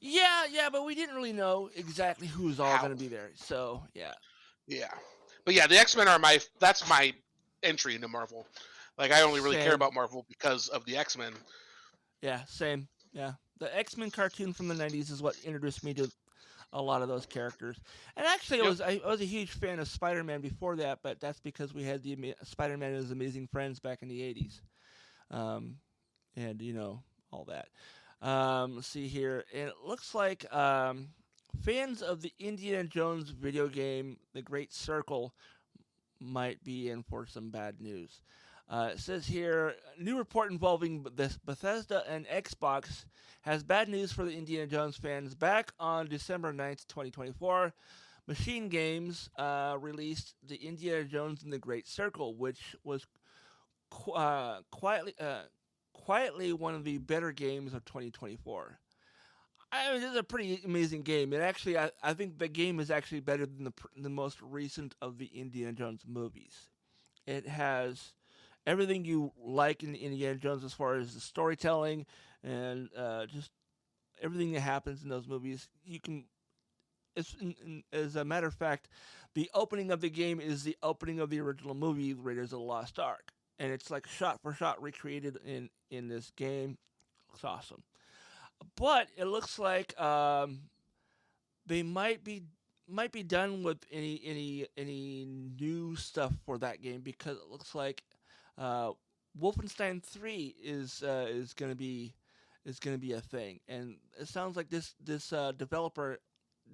Yeah, but we didn't really know exactly who's all going to be there. So yeah. But yeah, the X-Men are that's my entry into Marvel. Like, I only really care about Marvel because of the X-Men. Yeah, same. Yeah. The X-Men cartoon from the 90s is what introduced me to a lot of those characters. And actually, I was a huge fan of Spider-Man before that, but that's because we had the Spider-Man and his Amazing Friends back in the 80s. And, all that. Let's see here. And it looks like fans of the Indiana Jones video game, The Great Circle, might be in for some bad news. It says here, new report involving Bethesda and Xbox has bad news for the Indiana Jones fans. Back on December 9th, 2024, Machine Games released the Indiana Jones and the Great Circle, which was quietly one of the better games of 2024. I mean, this is a pretty amazing game. It actually, I think the game is actually better than the most recent of the Indiana Jones movies. It has everything you like in Indiana Jones as far as the storytelling and just everything that happens in those movies. As a matter of fact, the opening of the game is the opening of the original movie, Raiders of the Lost Ark. And it's like shot for shot recreated in this game. Looks awesome. But it looks like they might be done with any new stuff for that game because it looks like Uh, Wolfenstein 3 is going to be a thing, and it sounds like this developer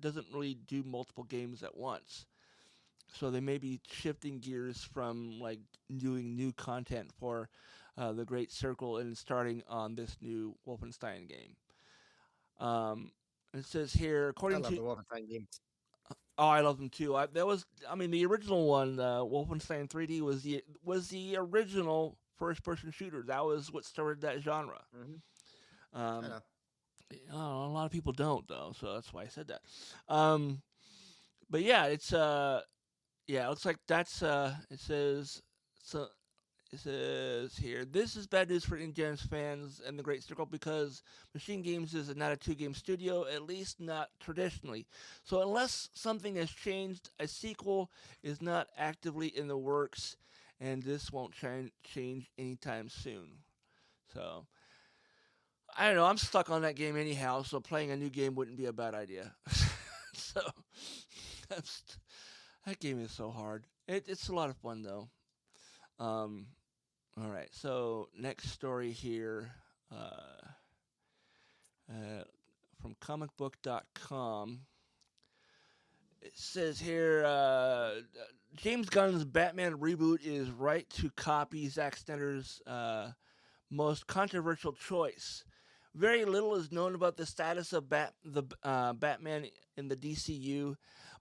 doesn't really do multiple games at once. So they may be shifting gears from like doing new content for the Great Circle and starting on this new Wolfenstein game. It says here, I according love to the Wolfenstein games. oh, I love them too. I mean, the original one, Wolfenstein 3D, was the original first-person shooter. That was what started that genre. I Um, know. a lot of people don't though, so that's why I said that. But yeah, it's yeah, it looks like that's it says so. It says here, this is bad news for InGen's fans and the Great Circle because Machine Games is not a two-game studio, at least not traditionally. So unless something has changed, a sequel is not actively in the works, and this won't change anytime soon. So, I don't know, I'm stuck on that game anyhow, so playing a new game wouldn't be a bad idea. So, that game is so hard. It's a lot of fun, though. All right, so next story here from comicbook.com. It says here James Gunn's Batman reboot is right to copy Zack Snyder's most controversial choice. Very little is known about the status of Batman in the DCU,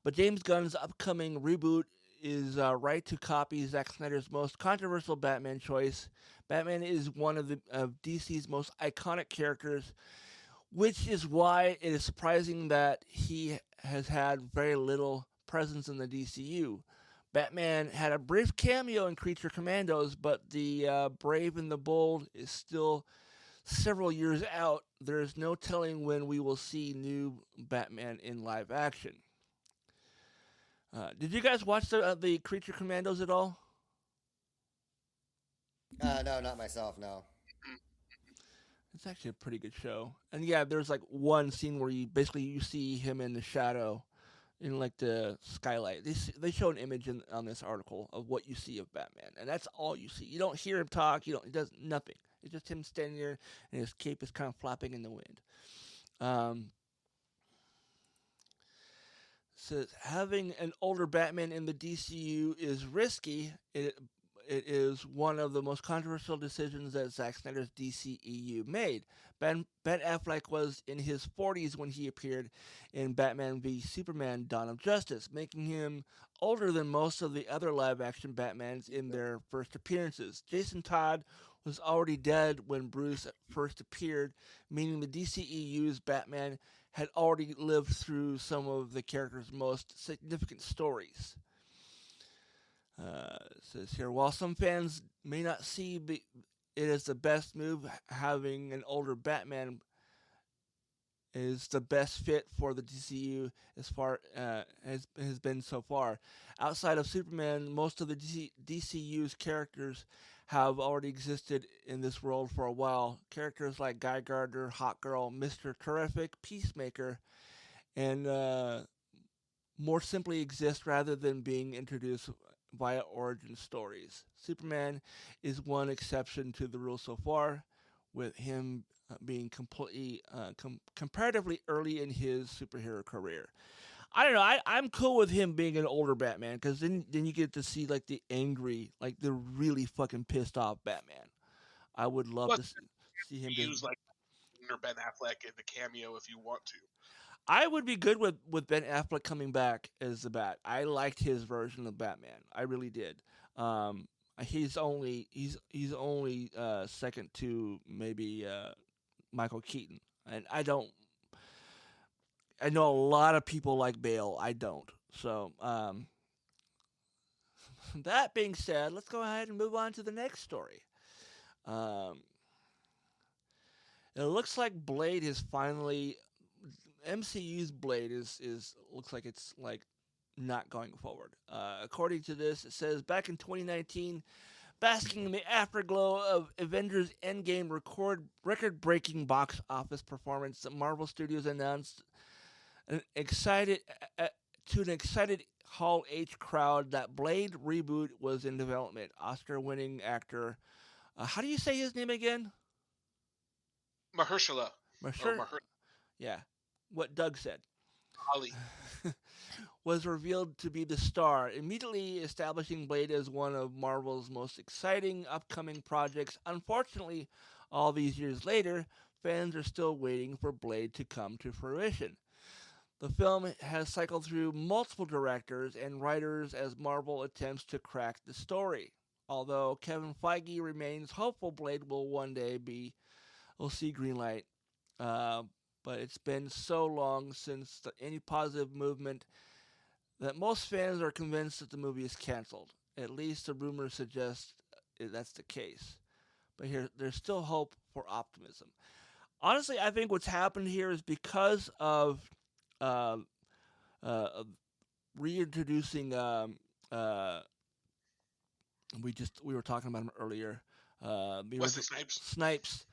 but James Gunn's upcoming reboot is right to copy Zack Snyder's most controversial Batman choice. Batman is one of DC's most iconic characters, which is why it is surprising that he has had very little presence in the DCU. Batman had a brief cameo in Creature Commandos, but the Brave and the Bold is still several years out. There is no telling when we will see new Batman in live action. Did you guys watch the Creature Commandos at all? No, not myself. No. It's actually a pretty good show. And yeah, there's like one scene where you see him in the shadow, in like the skylight. They show an image on this article of what you see of Batman, and that's all you see. You don't hear him talk. He does nothing. It's just him standing there, and his cape is kind of flapping in the wind. Says having an older Batman in the DCU is risky. It is one of the most controversial decisions that Zack Snyder's DCEU made. Ben Affleck was in his 40s when he appeared in Batman v Superman: Dawn of Justice, making him older than most of the other live-action Batmans in their first appearances. Jason Todd was already dead when Bruce first appeared, meaning the DCEU's Batman had already lived through some of the character's most significant stories. It says here, while some fans may not see it as the best move, having an older Batman is the best fit for the DCU as far has been so far. Outside of Superman, most of the DCU's characters have already existed in this world for a while. Characters like Guy Gardner, Hawkgirl, Mr. Terrific, Peacemaker, and more simply exist rather than being introduced via origin stories. Superman is one exception to the rule so far, with him being completely comparatively early in his superhero career. I don't know. I'm cool with him being an older Batman because then you get to see like the angry, like the really fucking pissed off Batman. I would love to see him use like Ben Affleck in the cameo if you want to. I would be good with Ben Affleck coming back as the Bat. I liked his version of Batman. I really did. He's only second to maybe Michael Keaton, and I know a lot of people like Bale. I don't. So that being said, let's go ahead and move on to the next story. It looks like Blade is finally MCU's Blade is looks like it's like not going forward. According to this, it says back in 2019, basking in the afterglow of Avengers Endgame record-breaking box office performance, Marvel Studios announced an to an excited Hall H crowd that Blade reboot was in development. Oscar-winning actor, how do you say his name again? Mahershala. Or Maher- yeah, what Doug said. Ali. Was revealed to be the star, immediately establishing Blade as one of Marvel's most exciting upcoming projects. Unfortunately, all these years later, fans are still waiting for Blade to come to fruition. The film has cycled through multiple directors and writers as Marvel attempts to crack the story. Although Kevin Feige remains hopeful Blade will one day will see green light. But it's been so long since any positive movement that most fans are convinced that the movie is canceled. At least the rumors suggest that's the case. But there's still hope for optimism. Honestly, I think what's happened here is because of reintroducing. We were talking about him earlier. Wesley Snipes. Snipes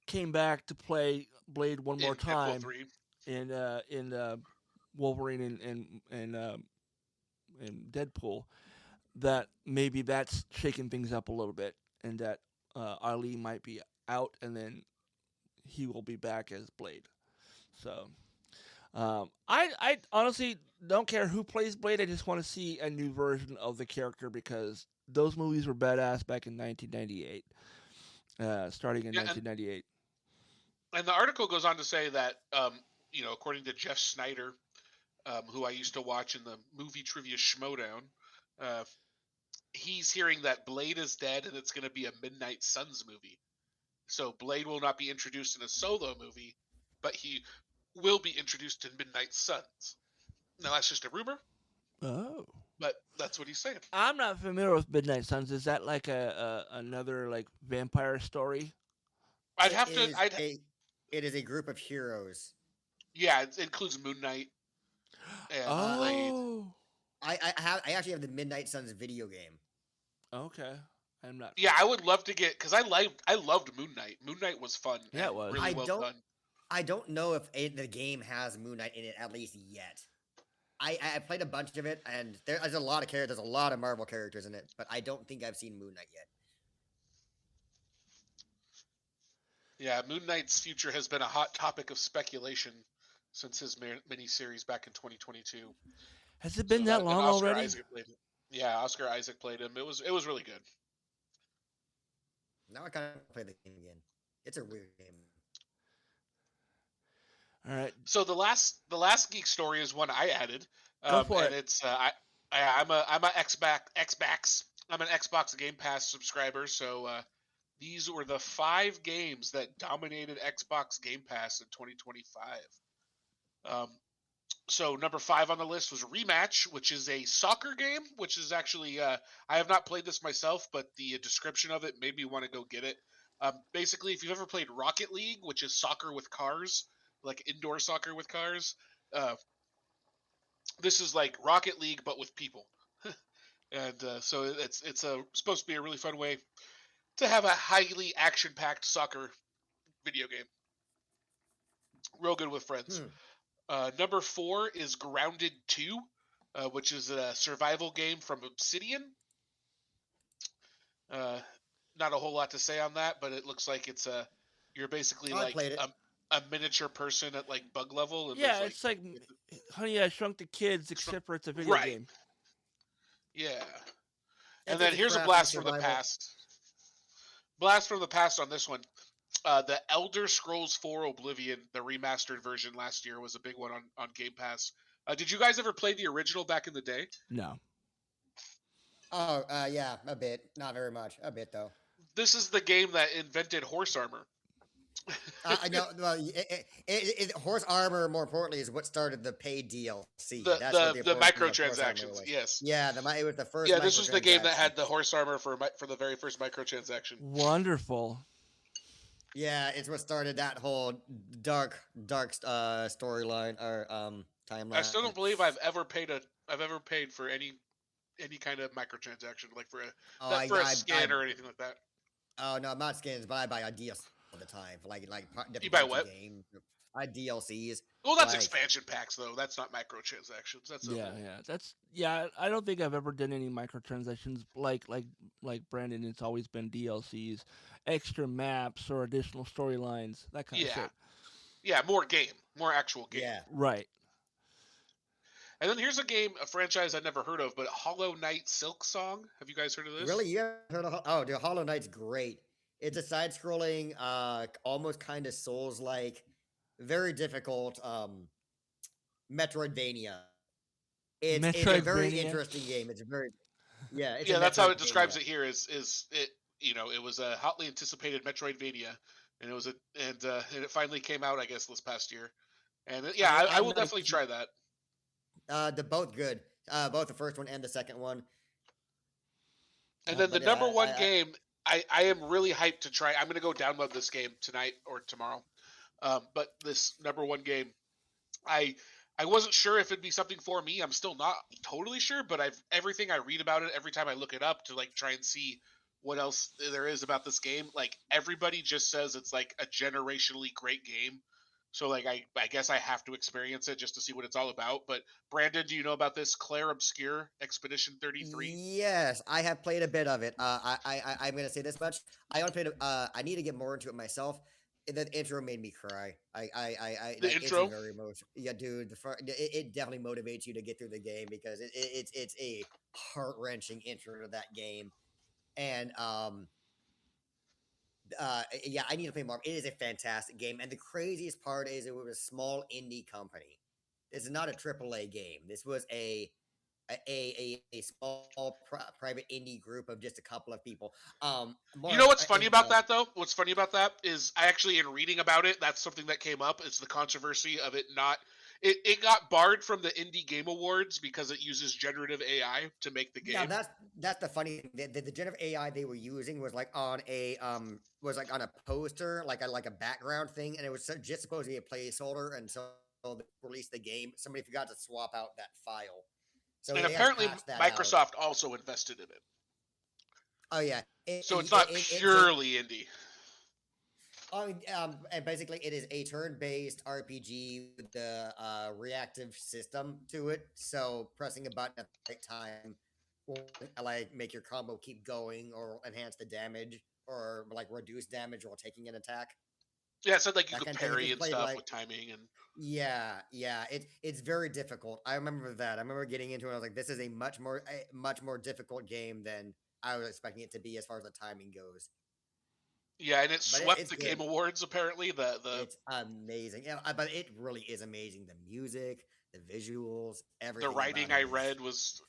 came back to play Blade one more time in Wolverine and Deadpool. That maybe that's shaking things up a little bit, and that Ali might be out, and then he will be back as Blade. So, I honestly don't care who plays Blade. I just want to see a new version of the character because those movies were badass back in 1998, starting in 1998. And the article goes on to say that, according to Jeff Snyder, who I used to watch in the movie Trivia Schmodown, he's hearing that Blade is dead and it's going to be a Midnight Suns movie. So Blade will not be introduced in a solo movie, but he will be introduced in Midnight Suns. Now that's just a rumor. Oh. But that's what he's saying. I'm not familiar with Midnight Suns. Is that like another like vampire story? It is a group of heroes. Yeah, it includes Moon Knight and Blade. I actually have the Midnight Suns video game. Okay. I'm not. Yeah, I would love to get because I loved Moon Knight. Moon Knight was fun. Yeah, it was. Really well done. I don't know if the game has Moon Knight in it at least yet. I played a bunch of it, and there's a lot of characters, there's a lot of Marvel characters in it, but I don't think I've seen Moon Knight yet. Yeah, Moon Knight's future has been a hot topic of speculation since his miniseries back in 2022. Has it been that long already? Isaac played it. Yeah, Oscar Isaac played him. It was really good. Now I kind of play the game again. It's a weird game. All right. So the last geek story is one I added. Go for it. And it's I'm an Xbox Game Pass subscriber. So these were the 5 games that dominated Xbox Game Pass in 2025. So number 5 on the list was Rematch, which is a soccer game, which is actually I have not played this myself, but the description of it made me want to go get it. Basically, if you've ever played Rocket League, which is soccer with cars, like indoor soccer with cars, this is like Rocket League but with people. And so it's supposed to be a really fun way to have a highly action-packed soccer video game. Real good with friends. Number 4 is Grounded 2, which is a survival game from Obsidian. Not a whole lot to say on that, but it looks like you're basically a miniature person at like bug level. And yeah, it's like Honey, I Shrunk the Kids, except for it's a video game. Yeah. And then here's a blast from the past. Blast from the past on this one. The Elder Scrolls 4 Oblivion, the remastered version last year, was a big one on Game Pass. Did you guys ever play the original back in the day? No. Oh, yeah, a bit. Not very much. A bit, though. This is the game that invented horse armor. I know. Well, horse armor, more importantly, is what started the paid DLC. The microtransactions, yes. Yeah, it was the first. Yeah, this was the game that had the horse armor for the very first microtransaction. Wonderful. Yeah, it's what started that whole dark storyline or timeline. I still don't believe I've ever paid for any kind of microtransaction, like for a skin or anything like that. Oh no, not skins, but I buy ideas. the time for like You different buy parts what? of games. DLCs. Well, that's Like, expansion packs though. That's not microtransactions. That's Yeah, okay. I don't think I've ever done any microtransactions like Brandon. It's always been DLCs, extra maps or additional storylines, that kind of Yeah, shit. yeah, more actual game. yeah. Right. And then here's a franchise I'd never heard of, but Hollow Knight Silk Song. Have you guys heard of this? Really, you haven't heard of? Oh, dude, Hollow Knight's great. It's a side-scrolling, almost kind of Souls-like, very difficult Metroidvania. It's a very Metroidvania. interesting game. It's a very it's a Yeah, that's how it Metroidvania. describes it here. Is it? It was a hotly anticipated Metroidvania, and it finally came out, I guess, this past year. And I will definitely try that. They're both good. Both the first one and the second one. And then the But number one game I am really hyped to try. I'm going to go download this game tonight or tomorrow. But this number one game, I wasn't sure if it'd be something for me. I'm still not totally sure, but everything I read about it, every time I look it up to like try and see what else there is about this game, like everybody just says it's like a generationally great game. So like I guess I have to experience it just to see what it's all about. But Brandon, do you know about this Claire Obscure Expedition 33? Yes, I have played a bit of it. I'm gonna say this much. I only played. I need to get more into it myself. The intro made me cry. The intro? It's very emotional. Yeah, dude. It definitely motivates you to get through the game because it's a heart wrenching intro to that game, and yeah, I need to play more. It is a fantastic game, and the craziest part is it was a small indie company. This is not a AAA game. This was a small private indie group of just a couple of people. You know what's funny about that though? What's funny about that is I actually, in reading about it, that's something that came up. It's the controversy of it not. It got barred from the Indie Game Awards because it uses generative AI to make the game. Yeah, that's the funny thing. The generative AI they were using was like on a poster, like a background thing, and it was just supposed to be a placeholder until they released the game. Somebody forgot to swap out that file. So and apparently Microsoft also invested in it. Oh yeah. So it's not purely indie. And basically it is a turn-based RPG with the reactive system to it. So pressing a button at the right time will like make your combo keep going or enhance the damage or like reduce damage while taking an attack. Yeah, it said like you could parry and stuff with timing and yeah. It's very difficult. I remember that. I remember getting into it. I was like, this is a much more difficult game than I was expecting it to be as far as the timing goes. Yeah, and it swept the Game Awards. Apparently, it's amazing. Yeah, but it really is amazing. The music, the visuals, everything. The writing I read was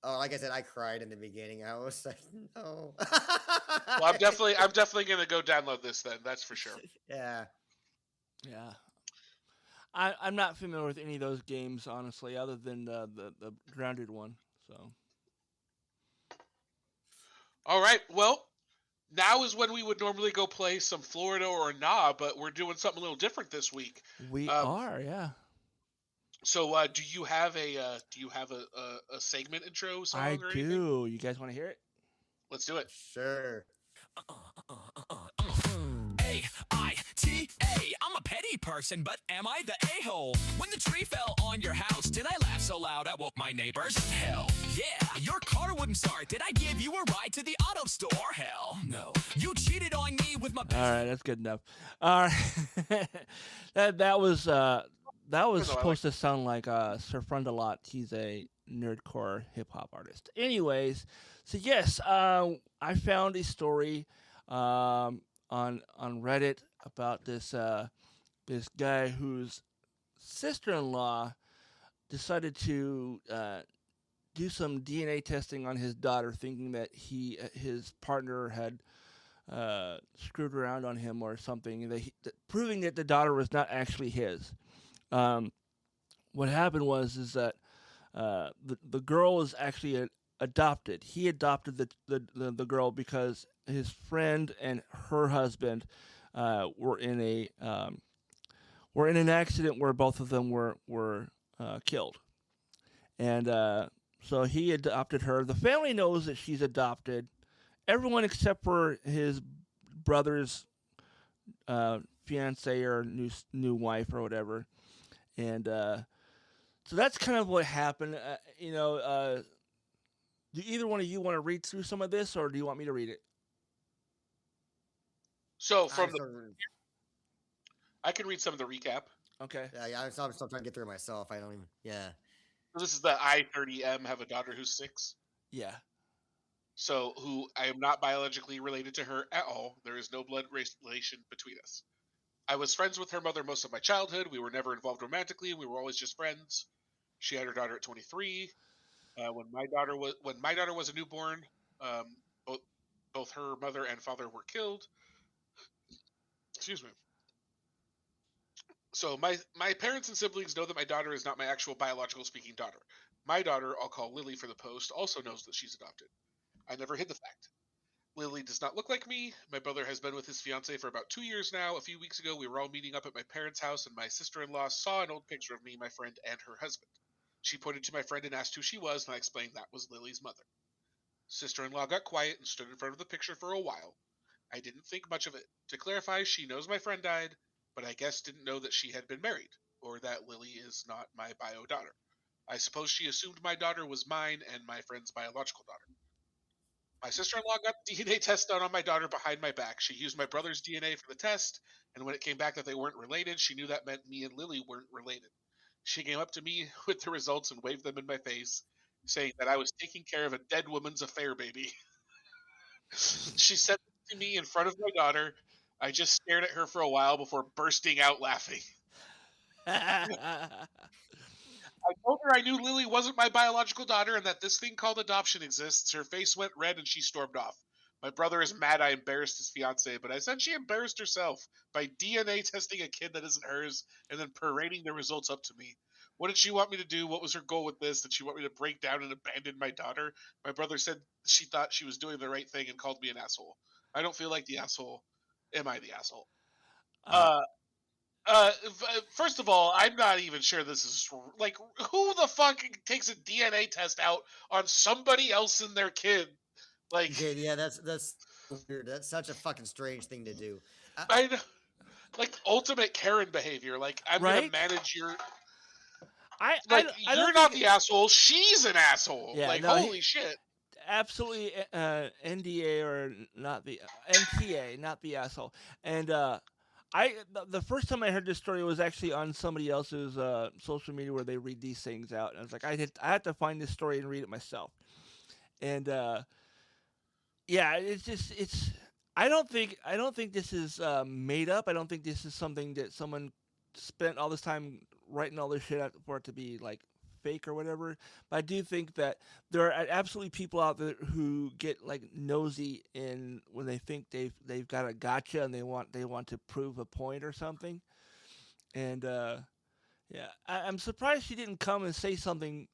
Oh, like I said, I cried in the beginning. I was like, no. Well, I'm definitely gonna go download this then. That's for sure. Yeah. I'm not familiar with any of those games, honestly, other than the Grounded one. So. All right. Well, now is when we would normally go play some Florida or Nah, but we're doing something a little different this week. We are, yeah. So, do you have a segment intro song? I or do. Anything? You guys want to hear it? Let's do it. Sure. AITAH. I'm a petty person, but am I the a-hole? When the tree fell on your house, did I laugh so loud I woke my neighbors? Hell, yeah. Your car wouldn't start. Did I give you a ride to the auto store? Hell, no. You cheated on me with my best. All right, that's good enough. All right. that was supposed to sound like Sir Frontalot. He's a nerdcore hip hop artist. Anyways, so yes, I found a story on Reddit about this guy whose sister-in-law decided to do some DNA testing on his daughter, thinking that his partner had screwed around on him or something, proving that the daughter was not actually his. What happened was that the girl was actually adopted. He adopted the girl because his friend and her husband were in an accident where both of them were killed, and so he adopted her. The family knows that she's adopted. Everyone except for his brother's fiance or new wife or whatever, and so that's kind of what happened. Do either one of you want to read through some of this, or do you want me to read it? So I'm still, I can read some of the recap. Okay. yeah, I'm still trying to get through it myself. I don't even. Yeah. This is the I-30M, have a daughter who's 6. Yeah. So, who I am not biologically related to her at all. There is no blood relation between us. I was friends with her mother most of my childhood. We were never involved romantically. We were always just friends. She had her daughter at 23. When my daughter was a newborn, both her mother and father were killed. Excuse me. So my parents and siblings know that my daughter is not my actual biological speaking daughter. My daughter, I'll call Lily for the post, also knows that she's adopted. I never hid the fact. Lily does not look like me. My brother has been with his fiance for about 2 years now. A few weeks ago, we were all meeting up at my parents' house, and my sister-in-law saw an old picture of me, my friend, and her husband. She pointed to my friend and asked who she was, and I explained that was Lily's mother. Sister-in-law got quiet and stood in front of the picture for a while. I didn't think much of it. To clarify, she knows my friend died, but I guess didn't know that she had been married, or that Lily is not my bio daughter. I suppose she assumed my daughter was mine and my friend's biological daughter. My sister-in-law got the DNA test done on my daughter behind my back. She used my brother's DNA for the test, and when it came back that they weren't related, she knew that meant me and Lily weren't related. She came up to me with the results and waved them in my face, saying that I was taking care of a dead woman's affair baby. She said to me in front of my daughter. I just stared at her for a while before bursting out laughing. I told her I knew Lily wasn't my biological daughter and that this thing called adoption exists. Her face went red and she stormed off. My brother is mad I embarrassed his fiance, but I said she embarrassed herself by DNA testing a kid that isn't hers and then parading the results up to me. What did she want me to do? What was her goal with this? Did she want me to break down and abandon my daughter? My brother said she thought she was doing the right thing and called me an asshole. I don't feel like the asshole. Am I the asshole? First of all, I'm not even sure this is like who the fuck takes a DNA test out on somebody else and their kid. Like, Okay, yeah, that's weird. That's such a fucking strange thing to do. I know, like ultimate Karen behavior. Like, I'm Right? gonna manage your. I You're don't not think the asshole. She's an asshole. Yeah, like, no, holy shit. absolutely NDA or not the NTA, not the asshole. And the first time I heard this story was actually on somebody else's social media where they read these things out, and I was like, I had to find this story and read it myself. And yeah, it's. I don't think this is made up. I don't think this is something that someone spent all this time writing all this shit out for it to be like fake or whatever. But I do think that there are absolutely people out there who get like nosy in when they think they've got a gotcha and they want to prove a point or something. And yeah, I'm surprised she didn't come and say something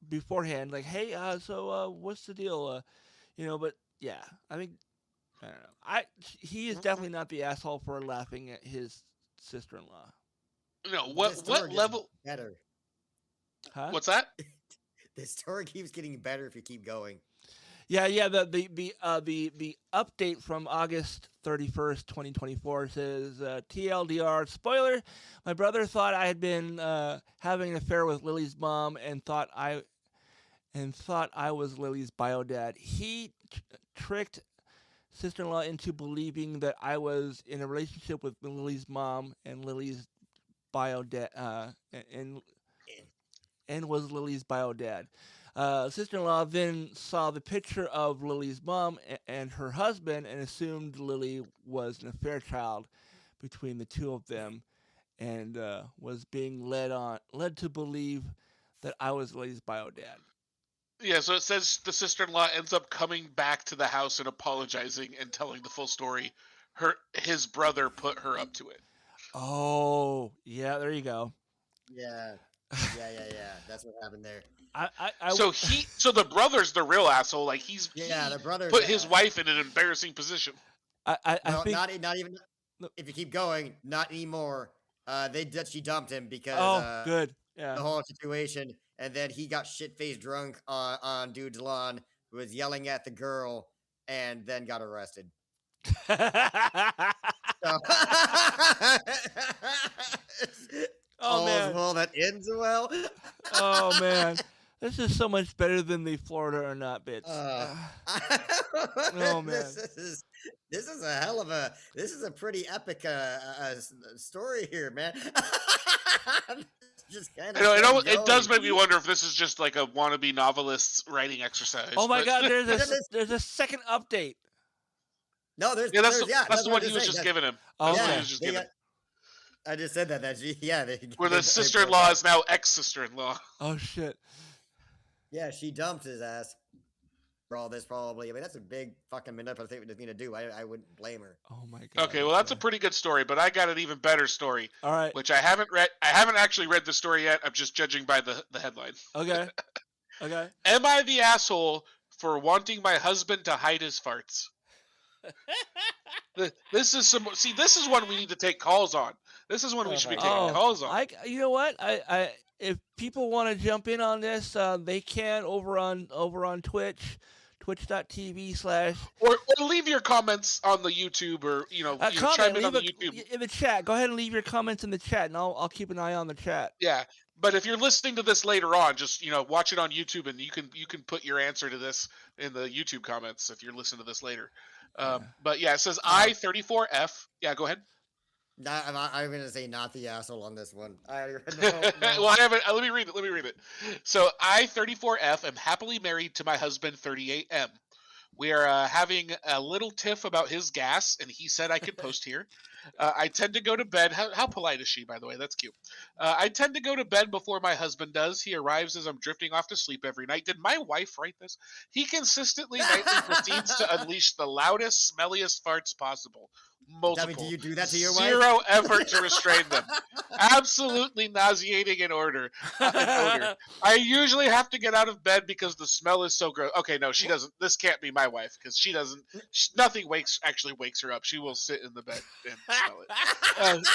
beforehand, like, "Hey, so what's the deal?" But yeah, I think I don't know. He is definitely not the asshole for laughing at his sister-in-law. No, This story what gets level? better? Huh? What's that? This story keeps getting better if you keep going. Yeah. The update from August 31st, 2024 says TLDR spoiler. My brother thought I had been having an affair with Lily's mom and thought I was Lily's bio dad. He tricked sister-in-law into believing that I was in a relationship with Lily's mom and Lily's bio dad and was Lily's bio dad. Sister-in-law then saw the picture of Lily's mom and her husband and assumed Lily was an affair child between the two of them, and was being led to believe that I was Lily's bio dad. Yeah, so it says the sister-in-law ends up coming back to the house and apologizing and telling the full story. His brother put her up to it. Oh, yeah, there you go. Yeah. That's what happened there. So the brother's the real asshole. Like he the brother put his wife in an embarrassing position. I No, think not even. If you keep going, not anymore. She dumped him because good. Yeah. the whole situation, and then he got shit-faced drunk on dude's lawn, who was yelling at the girl, and then got arrested. So, Oh, man. All's well that ends well. Oh man, this is so much better than the Florida or not bits. Oh Oh, man. This is a hell of a this is a pretty epic story here, man. Just kind I know, of it does make me wonder if this is just like a wannabe novelist's writing exercise. Oh my but- God, there's a second update. No, there's Yeah, that's that's the one he was just giving him. That's Okay. what he was just giving. I just said that she Where the sister-in-law is now ex-sister-in-law. Oh shit. Yeah, she dumped his ass for all this probably. I mean, that's a big fucking manipulative thing to do. I wouldn't blame her. Oh my God. Okay, well that's a pretty good story, but I got an even better story, All right. which I haven't read. I haven't actually read the story yet. I'm just judging by the headline. Okay. Okay. Am I the asshole for wanting my husband to hide his farts? This is this is one we need to take calls on. This is one we should be taking calls on. You know what? I if people want to jump in on this, they can over on Twitch, twitch.tv/ Or leave your comments on the YouTube, or chime in on the YouTube. in the chat. Go ahead and leave your comments in the chat, and I'll keep an eye on the chat. Yeah, but if you're listening to this later on, just watch it on YouTube, and you can put your answer to this in the YouTube comments if you're listening to this later. But yeah, it says I-34F. Yeah, go ahead. I'm gonna say not the asshole on this one. No. Well, I haven't. Let me read it. So I-34F am happily married to my husband 38M. We are having a little tiff about his gas, and he said I could post here. I tend to go to bed. How polite is she, by the way? That's cute. I tend to go to bed before my husband does. He arrives as I'm drifting off to sleep every night. Did my wife write this? He consistently nightly proceeds to unleash the loudest, smelliest farts possible. Multiple. Do you do that to your wife? Zero effort to restrain them. Absolutely nauseating in odor. I usually have to get out of bed because the smell is so gross. Okay, no, she doesn't. This can't be my wife because she doesn't. Nothing actually wakes her up. She will sit in the bed and smell it.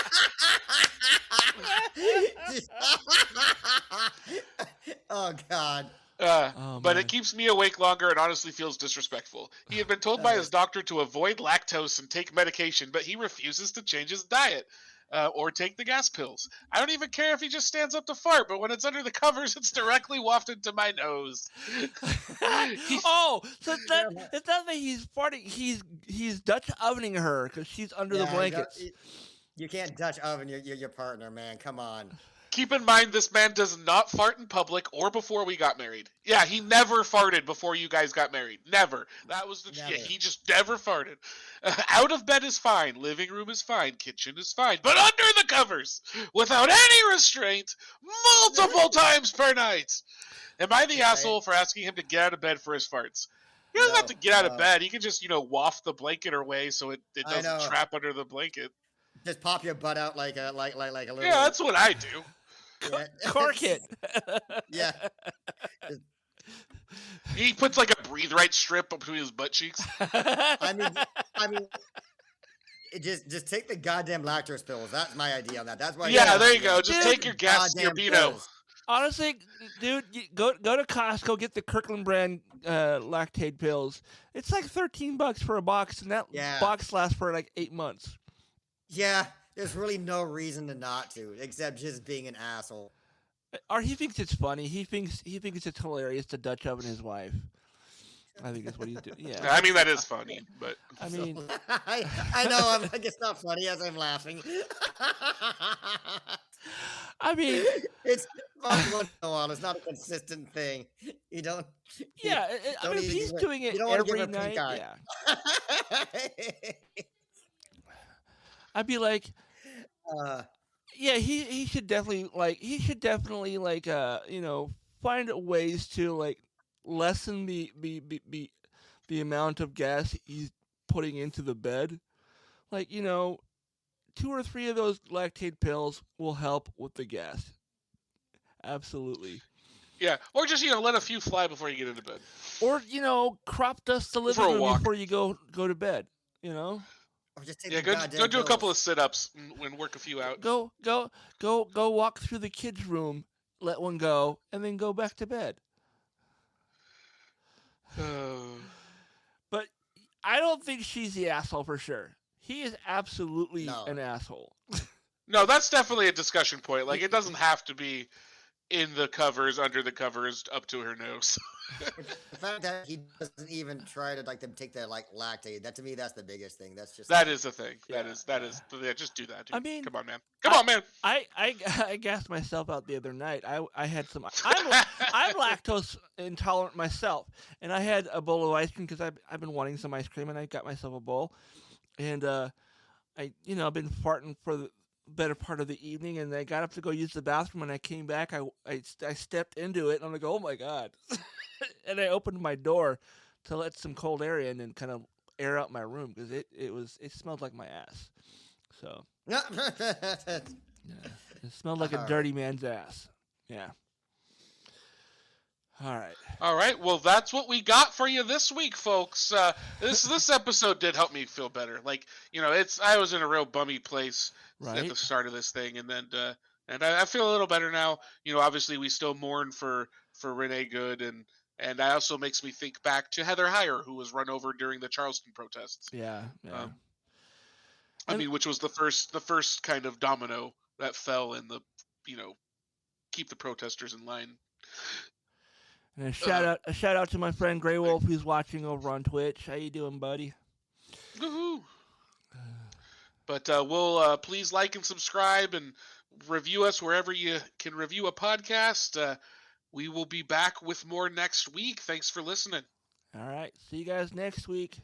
Oh God. But it keeps me awake longer and honestly feels disrespectful. He had been told by his doctor to avoid lactose and take medication, but he refuses to change his diet or take the gas pills. I don't even care if he just stands up to fart, but when it's under the covers, it's directly wafted to my nose. So it's not that he's farting. He's Dutch ovening her because she's under the blankets. You can't Dutch oven your partner, man. Come on. Keep in mind, this man does not fart in public or before we got married. Yeah, he never farted before you guys got married. Never. That was yeah, he just never farted. Out of bed is fine. Living room is fine. Kitchen is fine. But under the covers, without any restraint, multiple times per night. Am I the asshole for asking him to get out of bed for his farts? He doesn't have to get out of bed. He can just, waft the blanket away so it doesn't trap under the blanket. Just pop your butt out like a little. Yeah, that's what I do. Yeah. Cork it. Yeah. He puts like a breathe right strip between his butt cheeks. I mean, just take the goddamn lactose pills. That's my idea on that. That's why. Yeah, there you go. Just take your gas, your Beano. Honestly, dude, go to Costco, get the Kirkland brand lactate pills. It's like $13 for a box, and that box lasts for like 8 months. Yeah, there's really no reason to not to, except just being an asshole. Or he thinks it's funny. He thinks it's hilarious to Dutch oven his wife. I think that's what he's doing. Yeah. I mean, that is funny, but I mean, I know. I'm like, it's not funny as I'm laughing. I mean, it's fun once in a while. It's not a consistent thing. You don't. Yeah, I mean, if he's doing it every night, yeah. I'd be like, yeah, he should definitely find ways to lessen the amount of gas he's putting into the bed. 2 or 3 of those lactate pills will help with the gas. Absolutely. Yeah, or just let a few fly before you get into bed. Or crop dust the living room before you go to bed. Or just take go do a couple of sit-ups and work a few out. Go walk through the kids' room, let one go, and then go back to bed. But I don't think she's the asshole for sure. He is absolutely No. an asshole. No, that's definitely a discussion point. Like, it doesn't have to be in the covers, under the covers, up to her nose. The fact that he doesn't even try to like them take the like lactate, that to me that's the biggest thing. That's just That is the thing. Yeah. That is. Yeah, just do that, dude. I mean, come on, man. Come on, man. I gassed myself out the other night. I had some. I'm lactose intolerant myself, and I had a bowl of ice cream because I've been wanting some ice cream, and I got myself a bowl, and I've been farting for the better part of the evening, and I got up to go use the bathroom, and I came back. I stepped into it, and I'm like, oh my god, and I opened my door to let some cold air in and kind of air out my room because it smelled like my ass. So yeah, it smelled like a dirty man's ass. Yeah. All right. Well, that's what we got for you this week, folks. This episode did help me feel better. Like, I was in a real bummy place at the start of this thing, and then I feel a little better now. Obviously we still mourn for Renee Good, and that also makes me think back to Heather Heyer, who was run over during the Charleston protests. Yeah. I mean, which was the first kind of domino that fell in the, keep the protesters in line. And a shout out to my friend Grey Wolf who's watching over on Twitch. How you doing, buddy? Woohoo! But we'll please like and subscribe and review us wherever you can review a podcast. We will be back with more next week. Thanks for listening. All right. See you guys next week.